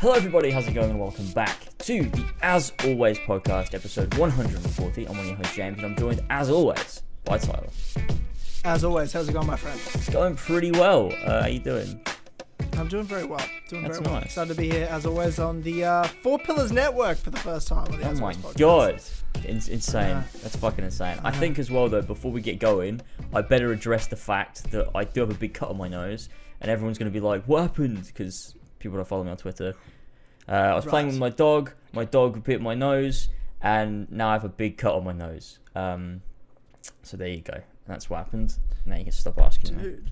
Hello everybody, how's it going and welcome back to the As Always podcast, episode 140. I'm one of your hosts, James, and I'm joined as always by Tyler. As always, how's it going, my friend? It's going pretty well. How you doing? I'm doing very well. That's very well. nice. Excited to be here, as always, on the Four Pillars Network for the first time. On the Oh As my Always podcast. god. Insane. That's fucking insane. I think as well though, before we get going, I better address the fact that I do have a big cut on my nose, and everyone's going to be like, what happened? Because people don't follow me on Twitter. I was playing with my dog bit my nose, and now I have a big cut on my nose. So there you go. That's what happened. Now you can stop asking me. Dude,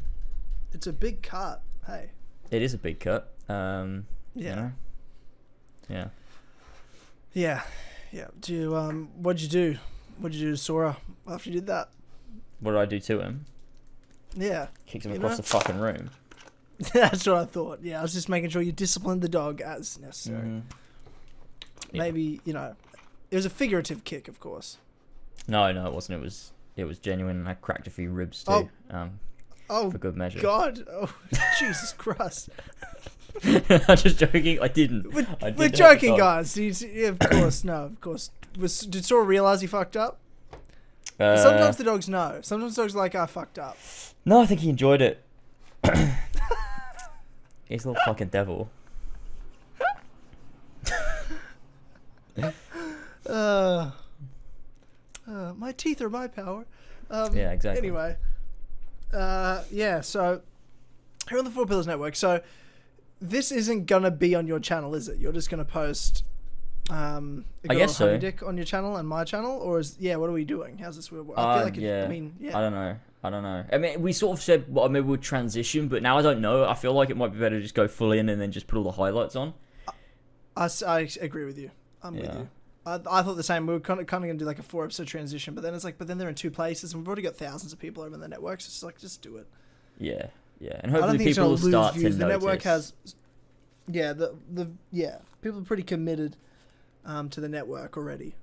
it's a big cut. Hey. It is a big cut. Yeah. You know? Yeah. Yeah. Do you, what'd you do? What'd you do to Sora after you did that? What did I do to him? Yeah. Kicked him across the fucking room. That's what I thought. Yeah, I was just making sure you disciplined the dog as necessary. Mm-hmm. Yeah. Maybe, it was a figurative kick, of course. No, it wasn't. It was genuine, and I cracked a few ribs too. Oh, for good measure. God. Oh, Jesus Christ. I'm just joking. I didn't. We're joking, guys. Yeah, of course. No, of course. Did Sora realize he fucked up? Sometimes the dogs know. Sometimes dogs are like, I fucked up. No, I think he enjoyed it. He's a little fucking devil. My teeth are my power. Yeah, exactly. Anyway. So here on the Four Pillars Network. So this isn't going to be on your channel, is it? You're just going to post I guess so. Dick on your channel and my channel? Or what are we doing? How's this work? I don't know. I mean, we sort of said, maybe we'll transition, but now I don't know. I feel like it might be better to just go full in and then just put all the highlights on. I agree with you. I'm with you. I thought the same. We were kind of going to do like a 4-episode transition, but then it's like, they're in two places, and we've already got thousands of people over in the network, so it's like, just do it. Yeah, and hopefully people will start to notice. The network has, people are pretty committed to the network already.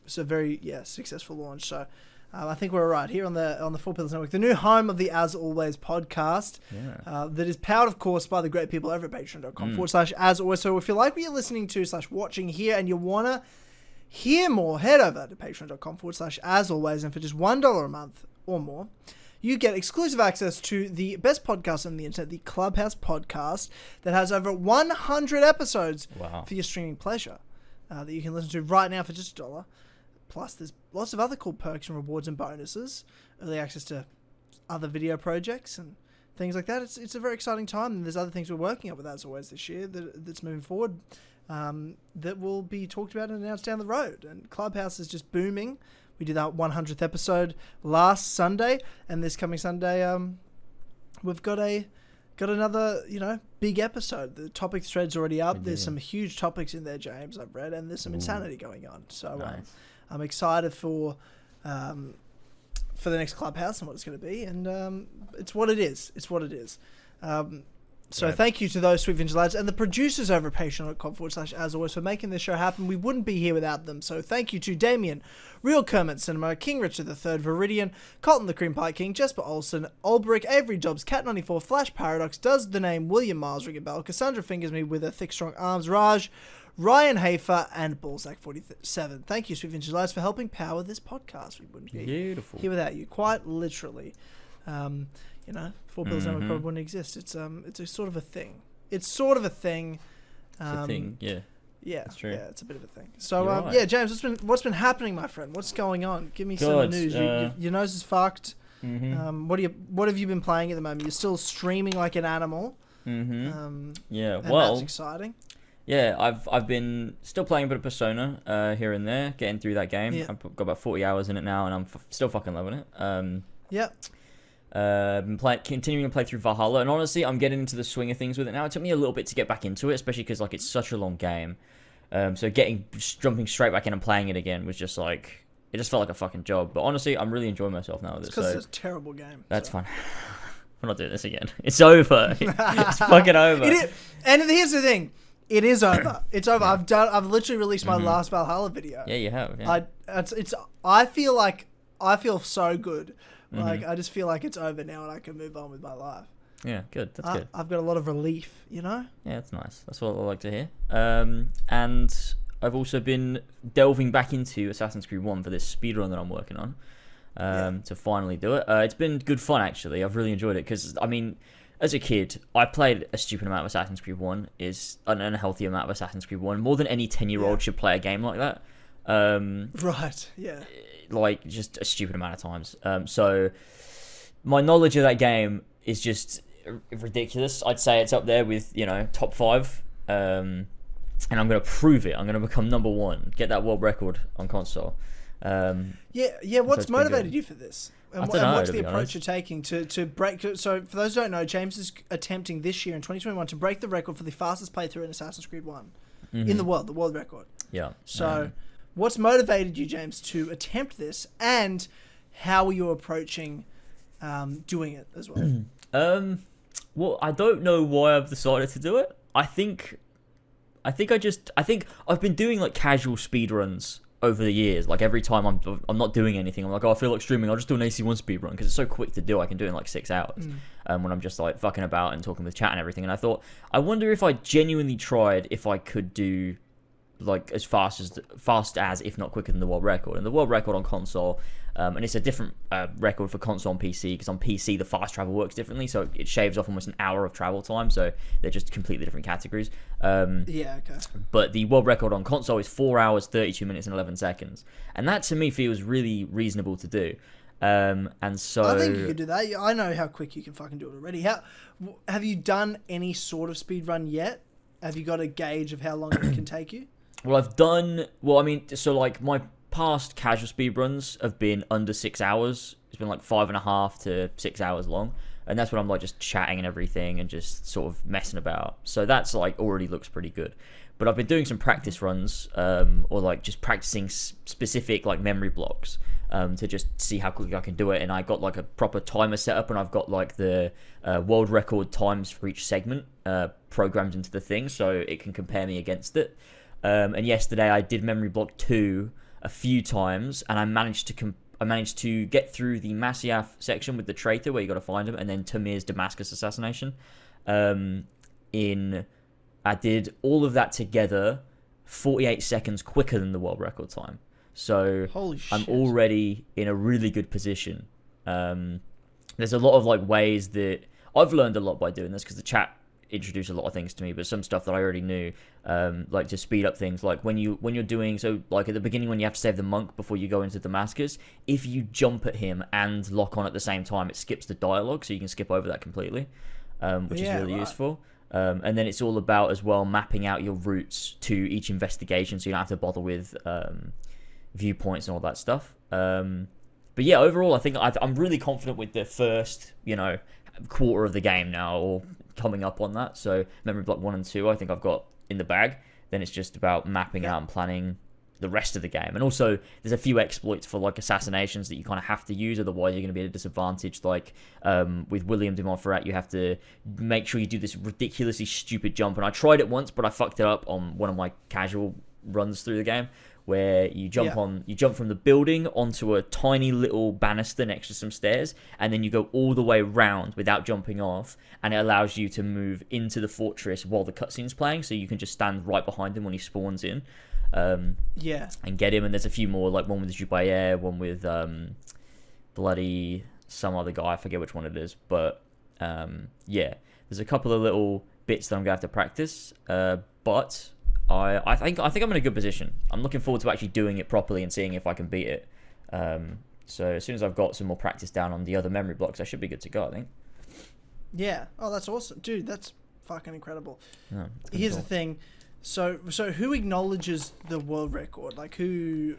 It's a very successful launch. So I think we're right here on the Four Pillars Network, the new home of the As Always podcast. That is powered, of course, by the great people over at patreon.com/as always. So if you like what you're listening to / watching here, and you wanna hear more, head over to patreon.com/as always, and for just $1 a month or more, you get exclusive access to the best podcast on the internet, the Clubhouse podcast, that has over 100 episodes for your streaming pleasure that you can listen to right now for just $1. Plus, there's lots of other cool perks and rewards and bonuses, early access to other video projects and things like that. It's a very exciting time, and there's other things we're working on with As Always this year that's moving forward that will be talked about and announced down the road. And Clubhouse is just booming. We did our 100th episode last Sunday, and this coming Sunday, we've got another, big episode. The topic thread's already up. There's some huge topics in there, James, I've read, and there's some insanity going on. So nice. I'm excited for the next Clubhouse and what it's going to be, and it's what it is. Thank you to those sweet vintage lads and the producers over at patreon.com/as always for making this show happen. We wouldn't be here without them. So thank you to Damian, Real Kermit Cinema, King Richard III, Viridian, Colton the Creampie King, Jesper Olsen, Olberik, Avry Dobbs, Cat94, Flashparadox, Does the Name William Miles ring a bell, Cassandra Fingers Me with her thick strong arms, Raj, Ryan Hafer, and Ballsack47. Thank you, sweet vintage lads, for helping power this podcast. We wouldn't be here without you, quite literally. Four Pillars Network probably wouldn't exist. It's a sort of a thing. It's a thing, yeah. Yeah, that's true. Yeah, it's a bit of a thing. So, right. James, what's been happening, my friend? What's going on? Give me some news. Your nose is fucked. Mm-hmm. What have you been playing at the moment? You're still streaming like an animal. Mm-hmm. That's exciting. Yeah, I've been still playing a bit of Persona here and there, getting through that game. I've got about 40 hours in it now, and I'm still fucking loving it. Been continuing to play through Valhalla, and honestly, I'm getting into the swing of things with it now. It took me a little bit to get back into it, especially because it's such a long game. So jumping straight back in and playing it again was just like, it just felt like a fucking job. But honestly, I'm really enjoying myself now with it. Because it's a terrible game. That's fun. We're not doing this again. It's over. It's fucking over. And here's the thing. It is over. It's over. I've literally released my last Valhalla video. Yeah, you have. Yeah. I feel so good. Like I just feel like it's over now and I can move on with my life. Yeah, good. That's good. I've got a lot of relief, Yeah, that's nice. That's what I like to hear. And I've also been delving back into Assassin's Creed 1 for this speedrun that I'm working on to finally do it. It's been good fun, actually. I've really enjoyed it because, I mean, as a kid, I played a stupid amount of Assassin's Creed 1, is an unhealthy amount of Assassin's Creed 1. More than any 10-year-old should play a game like that. Right, yeah. Like, just a stupid amount of times. So, my knowledge of that game is just ridiculous. I'd say it's up there with, top 5. And I'm going to prove it. I'm going to become number 1, get that world record on console. What's motivated you for this? And what's the approach you're taking to break? So, for those who don't know, James is attempting this year in 2021 to break the record for the fastest playthrough in Assassin's Creed 1 in the world record. Yeah. So, what's motivated you, James, to attempt this, and how are you approaching doing it as well? Well, I don't know why I've decided to do it. I think I've been doing like casual speedruns over the years. Like every time I'm not doing anything, I'm like, I feel like streaming, I'll just do an AC1 speedrun because it's so quick to do. I can do it in like 6 hours when I'm just like fucking about and talking with chat and everything. And I thought, I wonder if I genuinely tried if I could do like as fast as if not quicker than the world record. And the world record on console, and it's a different record for console and PC, because on PC the fast travel works differently, so it shaves off almost an hour of travel time, so they're just completely different categories. Okay. But the world record on console is 4 hours 32 minutes and 11 seconds, and that to me feels really reasonable to do. And so I think you could do that. I know how quick you can fucking do it already. Have you done any sort of speed run yet? Have you got a gauge of how long it can take you? Well, so like my past casual speedruns have been under 6 hours. It's been like 5.5 to 6 hours long, and that's when I'm like just chatting and everything and just sort of messing about. So that's like already looks pretty good. But I've been doing some practice runs, or like just practicing specific like memory blocks to just see how quickly I can do it. And I got like a proper timer set up, and I've got like the world record times for each segment programmed into the thing, so it can compare me against it. And yesterday I did memory block 2 a few times, and I managed to get through the Masyaf section with the traitor where you got to find him, and then Tamir's Damascus assassination. I did all of that together 48 seconds quicker than the world record time. So holy shit. I'm already in a really good position. There's a lot of like ways that I've learned a lot by doing this, because the chat introduced a lot of things to me, but some stuff that I already knew, like to speed up things, like when you're doing, so like at the beginning when you have to save the monk before you go into Damascus, if you jump at him and lock on at the same time, it skips the dialogue, so you can skip over that completely, which is really useful. And then it's all about as well mapping out your routes to each investigation, so you don't have to bother with viewpoints and all that stuff. But yeah, overall I think I'm really confident with the first quarter of the game now, or coming up on that. So memory block 1 and 2 I think I've got in the bag. Then it's just about mapping out and planning the rest of the game. And also there's a few exploits for like assassinations that you kind of have to use, otherwise you're going to be at a disadvantage. Like with William de Montferrat, you have to make sure you do this ridiculously stupid jump, and I tried it once but I fucked it up on one of my casual runs through the game, where you jump from the building onto a tiny little banister next to some stairs, and then you go all the way round without jumping off, and it allows you to move into the fortress while the cutscene's playing, so you can just stand right behind him when he spawns in, and get him. And there's a few more, like one with Jubayer, one with bloody some other guy, I forget which one it is, but there's a couple of little bits that I'm gonna have to practice, but I think I'm in a good position. I'm looking forward to actually doing it properly and seeing if I can beat it. So as soon as I've got some more practice down on the other memory blocks, I should be good to go, I think. Yeah. Oh, that's awesome. Dude, that's fucking incredible. Yeah, here's the thing. So who acknowledges the world record? Like who,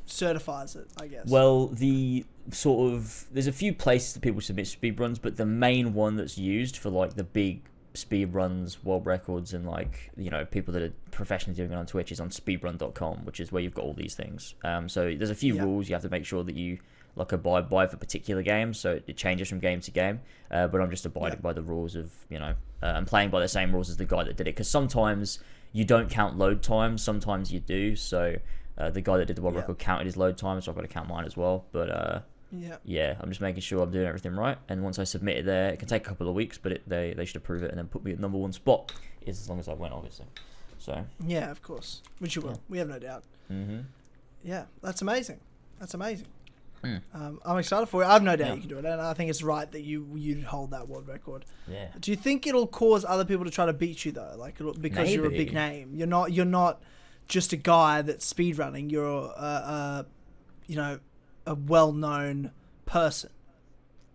certifies it, I guess? Well, there's a few places that people submit speedruns, but the main one that's used for like the big speed runs, world records, and like people that are professionally doing it on Twitch is on speedrun.com, which is where you've got all these things. So there's a few rules you have to make sure that you like abide by for particular games, so it changes from game to game, but I'm just abiding by the rules of I'm playing by the same rules as the guy that did it, because sometimes you don't count load times, sometimes you do. So the guy that did the world record counted his load time, so I've got to count mine as well. But yeah, I'm just making sure I'm doing everything right. And once I submit it there, it can take a couple of weeks, but they should approve it and then put me at number 1 spot, as long as I win, obviously. So yeah, of course, which you will. We have no doubt. Yeah, that's amazing. I'm excited for it. I have no doubt you can do it, and I think it's right that you'd hold that world record. Yeah. Do you think it'll cause other people to try to beat you though, like because you're a big name? You're not just a guy that's speedrunning. You're a well-known person.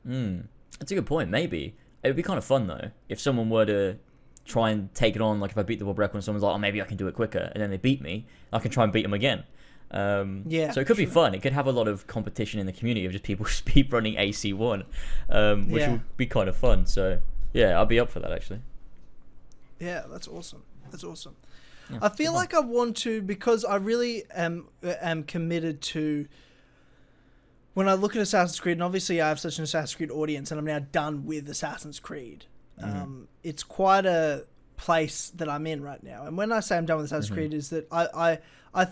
That's a good point. Maybe it would be kind of fun though if someone were to try and take it on. Like if I beat the world record and someone's like, "Oh, maybe I can do it quicker," and then they beat me, I can try and beat them again. So it could be fun. It could have a lot of competition in the community of just people speedrunning AC1, which would be kind of fun. So yeah, I'll be up for that actually. Yeah, that's awesome. Yeah, I feel like I want to, because I really am committed to, when I look at Assassin's Creed, and obviously I have such an Assassin's Creed audience and I'm now done with Assassin's Creed. It's quite a place that I'm in right now. And when I say I'm done with Assassin's Creed is that I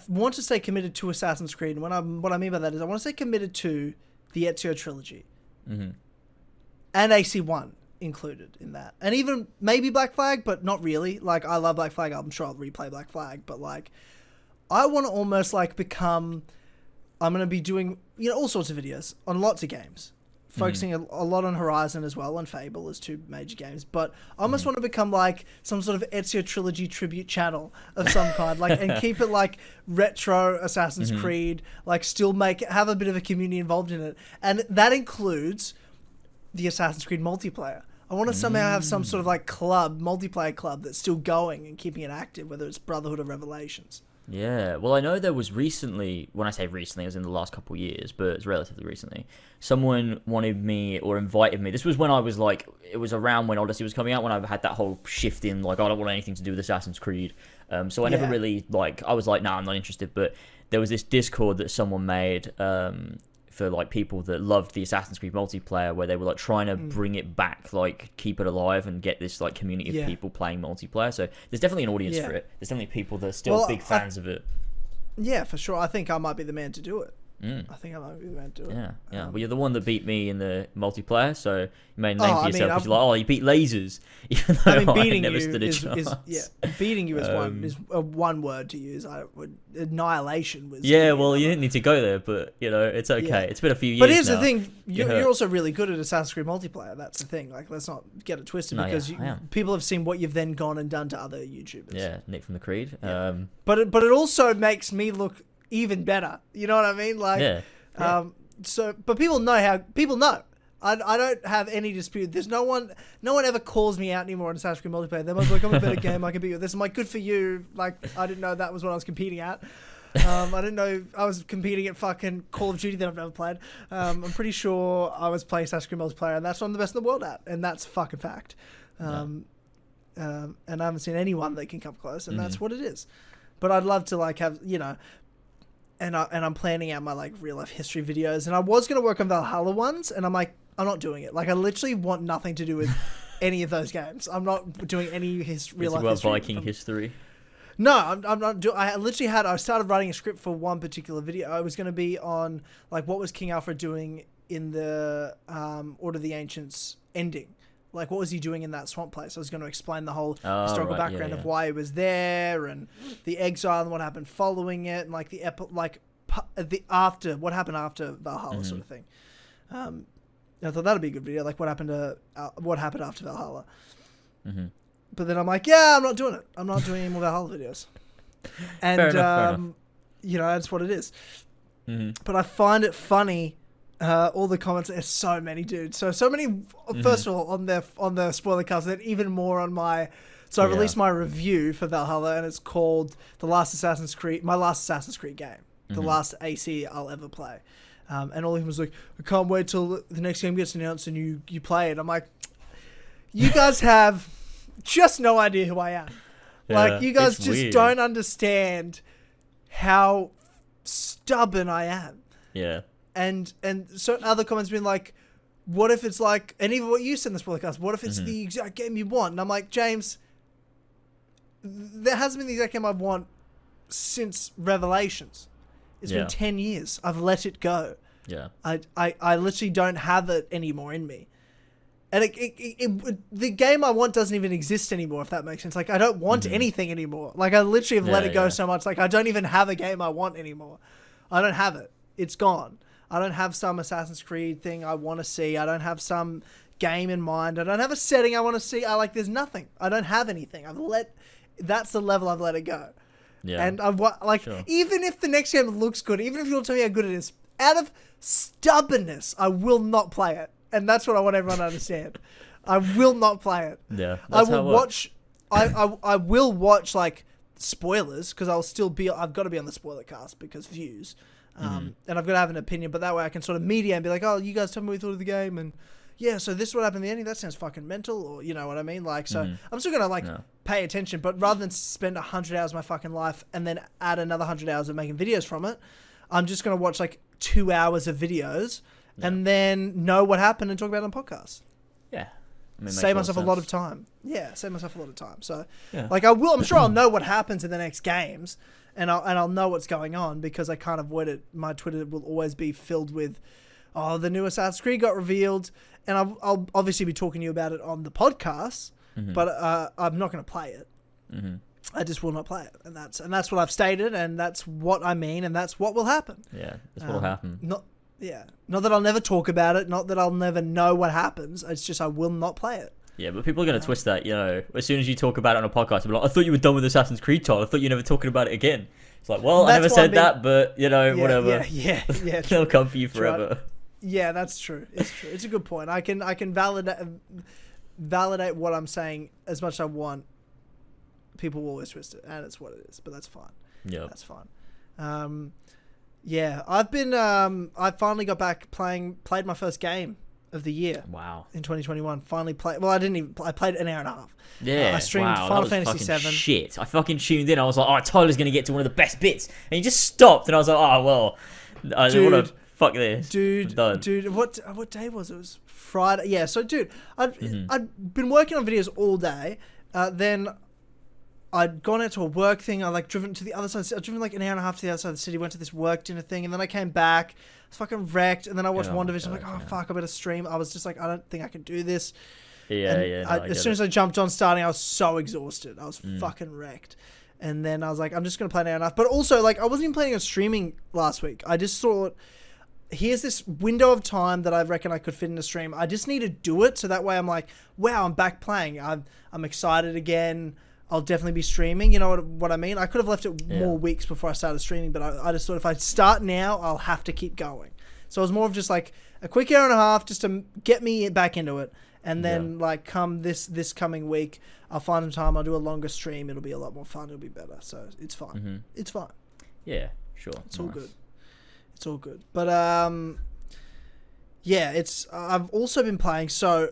want to stay committed to Assassin's Creed. And what I mean by that is I want to stay committed to the Ezio trilogy. And AC1 included in that. And even maybe Black Flag, but not really. Like, I love Black Flag. I'm sure I'll replay Black Flag. But, like, I want to almost, like, become... I'm going to be doing, all sorts of videos on lots of games. Focusing a lot on Horizon as well, and Fable as 2 major games. But I almost want to become, like, some sort of Ezio trilogy tribute channel of some kind. Like, and keep it, like, retro Assassin's Creed. Like, still have a bit of a community involved in it. And that includes the Assassin's Creed multiplayer. I want to somehow have some sort of, like, multiplayer club that's still going and keeping it active, whether it's Brotherhood or Revelations. Yeah, well, I know there was recently, when I say recently, it was in the last couple of years, but it's relatively recently, someone wanted me or invited me. This was when I was like, it was around when Odyssey was coming out, when I had that whole shift in, like, I don't want anything to do with Assassin's Creed. So I never really, like, I was like, nah, I'm not interested. But there was this Discord that someone made for, like, people that loved the Assassin's Creed multiplayer, where they were, like, trying to bring it back, like, keep it alive and get this, like, community of people playing multiplayer. So there's definitely an audience for it. There's definitely people that are still big fans of it. Yeah, for sure. I think I might be the man to do it. I think I might be the man to do it. Yeah. Well, you're the one that beat me in the multiplayer, so you made a name for yourself. Because you're like, oh, you beat lasers. Even though beating I never you stood a chance. Beating you is one word to use. Annihilation was. Yeah, well, you didn't need to go there, but it's okay. Yeah. It's been a few years. But here's the thing: you're also really good at Assassin's Creed multiplayer. That's the thing. Like, let's not get it twisted, because people have seen what you've then gone and done to other YouTubers. Yeah, Nick from the Creed. Yeah. But it also makes me look even better. You know what I mean? Like, but people know. I don't have any dispute. There's no one ever calls me out anymore in Assassin's Creed multiplayer. They're like, I'm a better game. I can beat you with this. I'm like, good for you. Like, I didn't know that was what I was competing at. I didn't know I was competing at fucking Call of Duty that I've never played. I'm pretty sure I was playing Assassin's Creed multiplayer, and that's what I'm the best in the world at, and that's a fucking fact. And I haven't seen anyone that can come close, and that's what it is. But I'd love to, like, have, and I'm planning out my, like, real life history videos, and I was going to work on Valhalla ones, and I'm like, I'm not doing it. Like, I literally want nothing to do with any of those games. I'm not doing any real life history. Viking history. No, I'm not doing. I started writing a script for one particular video. I was going to be on, like, what was King Alfred doing in the Order of the Ancients ending. Like, what was he doing in that swamp place? I was going to explain the whole historical background of why he was there, and the exile and what happened following it, and, like, what happened after Valhalla sort of thing. I thought that'd be a good video, like what happened after Valhalla. But then I'm like, I'm not doing it. I'm not doing any more Valhalla videos. And fair enough. That's what it is. But I find it funny. All the comments, there's so many, dude. So many. First of all, on the spoiler cast, then even more on my. So I released my review for Valhalla, and it's called my last Assassin's Creed game, the last AC I'll ever play. And all of him was like, I can't wait till the next game gets announced and you play it. I'm like, you guys have just no idea who I am. Like, you guys just don't understand how stubborn I am. Yeah. And so other comments been like, what if it's like, and even what you said in this podcast, what if it's the exact game you want? And I'm like, James, there hasn't been the exact game I want since Revelations. It's been 10 years. I've let it go. Yeah. I literally don't have it anymore in me. And the game I want doesn't even exist anymore, if that makes sense. Like, I don't want anything anymore. Like, I literally have let it go so much. Like, I don't even have a game I want anymore. I don't have it. It's gone. I don't have some Assassin's Creed thing I want to see. I don't have some game in mind. I don't have a setting I want to see. There's nothing. I don't have anything. That's the level I've let it go. Yeah. And even if the next game looks good, even if you'll tell me how good it is, out of stubbornness, I will not play it. And that's what I want everyone to understand. I will not play it. Yeah. I will watch. I will watch like spoilers because I've got to be on the spoiler cast because views, and I've got to have an opinion. But that way I can sort of media and be like, oh, you guys tell me what you thought of the game, and yeah, so this is what happened in the ending. That sounds fucking mental, or you know what I mean. Like, so I'm still gonna pay attention, but rather than spend 100 hours of my fucking life and then add another 100 hours of making videos from it, I'm just gonna watch like 2 hours of videos. Yeah. And then know what happened and talk about it on podcasts. Yeah. Save myself a lot of time. Yeah, save myself a lot of time. So, like, I'm sure I'll know what happens in the next games, and I'll know what's going on because I can't avoid it. My Twitter will always be filled with, oh, the new Assassin's Creed got revealed, and I'll obviously be talking to you about it on the podcast, but I'm not going to play it. I just will not play it, and that's what I've stated, and that's what I mean, and that's what will happen. Yeah, that's what will happen. Not that I'll never talk about it, not that I'll never know what happens. It's just I will not play it. Yeah, but people are going to twist that, you know, as soon as you talk about it on a podcast, they'll be like, I thought you were done with Assassin's Creed, Todd. I thought you were never talking about it again. It's like, well, I never said that, but, you know, whatever. Yeah. They'll come for you forever. Yeah, that's true. It's true. It's a good point. I can validate what I'm saying as much as I want. People will always twist it, and it's what it is, but that's fine. Yeah. That's fine. Yeah, I've been. I finally got back played my first game of the year. Wow. In 2021, finally played. Well, I didn't even. I played an hour and a half. Yeah. I streamed Final Fantasy VII. Shit! I fucking tuned in. I was like, oh, Tyler's gonna get to one of the best bits, and he just stopped, and I was like, oh well, I don't want to fuck this. Dude. What day was it? It was Friday. Yeah. So, dude, I'd been working on videos all day. Then I'd gone out to a work thing. I driven to the other side. I'd driven like an hour and a half to the other side of the city. Went to this work dinner thing, and then I came back. I was fucking wrecked. And then I watched WandaVision. I'm like, oh fuck, I better stream. I was just like, I don't think I can do this. As soon as I jumped on starting, I was so exhausted. I was fucking wrecked. And then I was like, I'm just gonna play an hour and a half. But also, like, I wasn't even planning on streaming last week. I just thought, here's this window of time that I reckon I could fit in a stream. I just need to do it, so that way I'm like, wow, I'm back playing. I'm excited again. I'll definitely be streaming. You know what I mean? I could have left it more weeks before I started streaming, but I just thought if I start now, I'll have to keep going. So it was more of just like a quick hour and a half just to get me back into it. And then like come this coming week, I'll find some time. I'll do a longer stream. It'll be a lot more fun. It'll be better. So it's fine. It's fine. Yeah, sure. It's all good. It's all good. But I've also been playing. So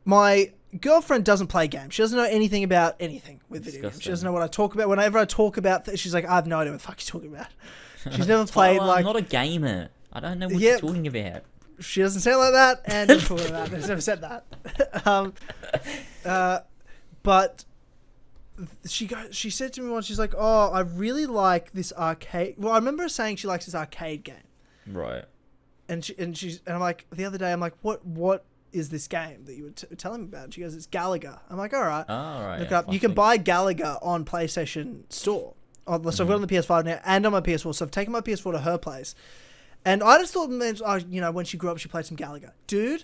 my girlfriend doesn't play games. She doesn't know anything about anything with video games. She doesn't know what I talk about. Whenever I talk about she's like, I have no idea what the fuck you're talking about. She's never played I'm not a gamer. I don't know what you're talking about. She doesn't say it like that, and doesn't talk about that. She's never said that. But she said to me once, she's like, oh, I really like this arcade. Well, I remember her saying she likes this arcade game. Right. And I'm like, the other day, I'm like, what is this game that you were telling me about? And she goes, it's Galaga. I'm like, all right. Look it up. You can buy Galaga on PlayStation Store. So I've got it on the PS5 now and on my PS4. So I've taken my PS4 to her place. And I just thought, when she grew up, she played some Galaga. Dude,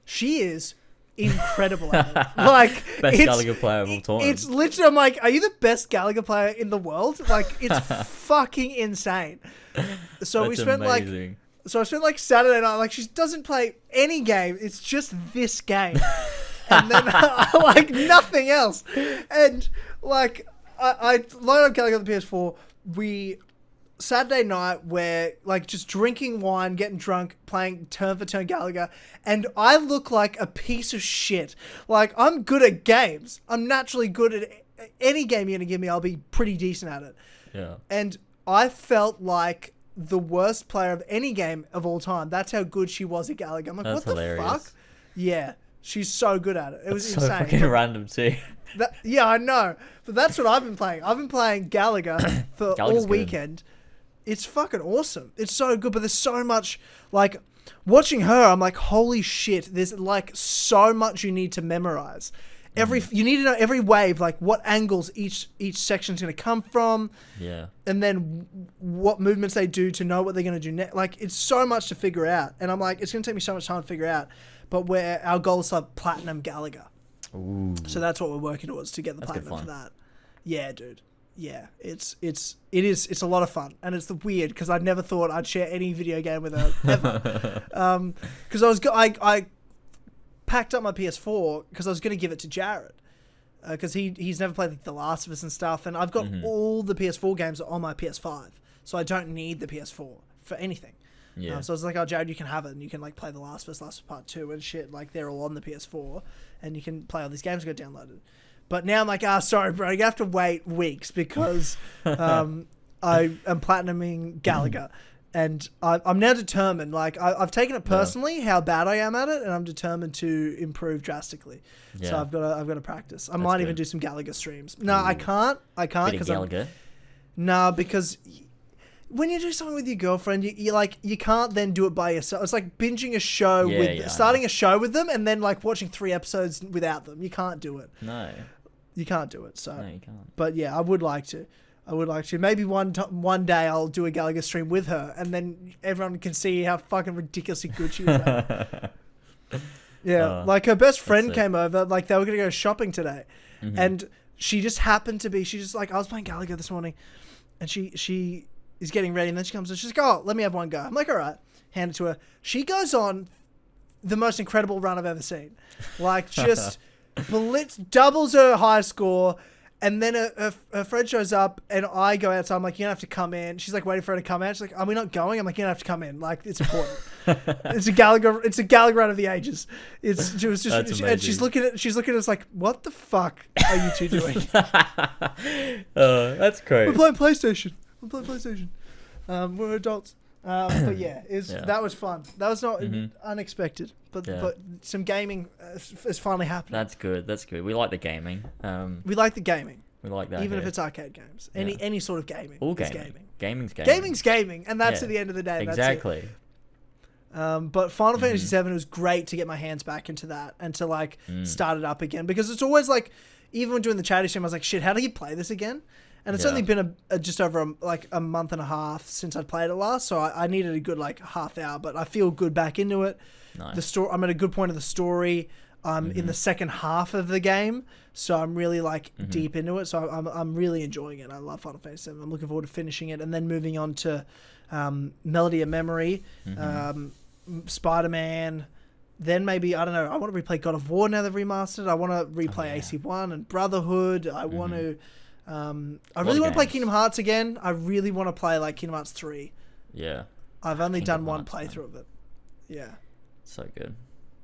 she is incredible at it. Like, best Galaga player of all time. It's literally, I'm like, are you the best Galaga player in the world? Like, it's fucking insane. So That's amazing. So I spent like Saturday night, like she doesn't play any game. It's just this game. And then like nothing else. And like I loaded up Galaga on the PS4. Saturday night, we're like just drinking wine, getting drunk, playing turn for turn Galaga. And I look like a piece of shit. Like, I'm good at games. I'm naturally good at any game you're going to give me. I'll be pretty decent at it. Yeah. And I felt like the worst player of any game of all time. That's how good she was at Galaga. I'm like, that's what hilarious. The fuck? Yeah, she's so good at it. It was insane. So fucking random too. Yeah, I know. But that's what I've been playing. I've been playing Galaga for all weekend. It's fucking awesome. It's so good, but there's so much, like, watching her, I'm like, holy shit, there's, like, so much you need to memorize. You need to know every wave, like, what angles each section's going to come from. Yeah. And then what movements they do to know what they're going to do next. Like, it's so much to figure out. And I'm like, it's going to take me so much time to figure out. But our goal is to have Platinum Gallagher. Ooh. So that's what we're working towards, to get the Platinum for that. Yeah, dude. Yeah, it's a lot of fun, and it's weird because I never thought I'd share any video game with her ever. Because I packed up my PS4 because I was going to give it to Jared because he's never played like The Last of Us and stuff, and I've got all the PS4 games on my PS5, so I don't need the PS4 for anything. Yeah. So I was like, oh, Jared, you can have it, and you can like play The Last of Us, Last of Us Part 2 and shit. Like they're all on the PS4, and you can play all these games I got downloaded. But now I'm like, sorry, bro, you have to wait weeks because I am platinuming Gallagher. And I'm now determined, like, I've taken it personally, how bad I am at it, and I'm determined to improve drastically. Yeah. So I've got to practice. I might even do some Gallagher streams. No, I can't because Gallagher? Because when you do something with your girlfriend, you can't then do it by yourself. It's like binging a show starting a show with them and then like watching 3 episodes without them. You can't do it. No. You can't do it. So. No, you can't. But yeah, I would like to. Maybe one day I'll do a Gallagher stream with her, and then everyone can see how fucking ridiculously good she is at it. Yeah, like her best friend came over. Like they were gonna go shopping today, and she just happened to be. She just like I was playing Gallagher this morning, and she is getting ready, and then she comes and she's like, "Oh, let me have one go." I'm like, "All right," hand it to her. She goes on the most incredible run I've ever seen, like just doubles her high score. And then her friend shows up, and I go outside. I'm like, you're going to have to come in. She's like waiting for her to come out. She's like, are we not going? I'm like, you're going to have to come in. Like, it's important. It's a Gallagher run of the ages. And she's looking at us like, what the fuck are you two doing? That's great. We're playing PlayStation. We're adults. But yeah, that was fun. That was not unexpected, but some gaming is finally happening. That's good. We like the gaming. We like the gaming. We like that, even if it's arcade games. Any sort of gaming. All gaming. Gaming's gaming, and that's at the end of the day. Exactly. That's it. But Final Fantasy VII was great to get my hands back into that and to like start it up again, because it's always like, even when doing the charity stream, I was like, shit, how do you play this again? And it's only been just over a month and a half since I'd played it last, so I needed a good like half hour, but I feel good back into it. Nice. I'm at a good point of the story. I'm in the second half of the game, so I'm really like deep into it. So I'm really enjoying it. I love Final Fantasy VII. I'm looking forward to finishing it and then moving on to Melody of Memory, Spider-Man. Then maybe, I don't know, I want to replay God of War now they've remastered. I want to replay AC1 and Brotherhood. I want to... I really want to play Kingdom Hearts again. I really want to play like Kingdom Hearts 3. Yeah. I've only done one playthrough of it. Yeah. So good.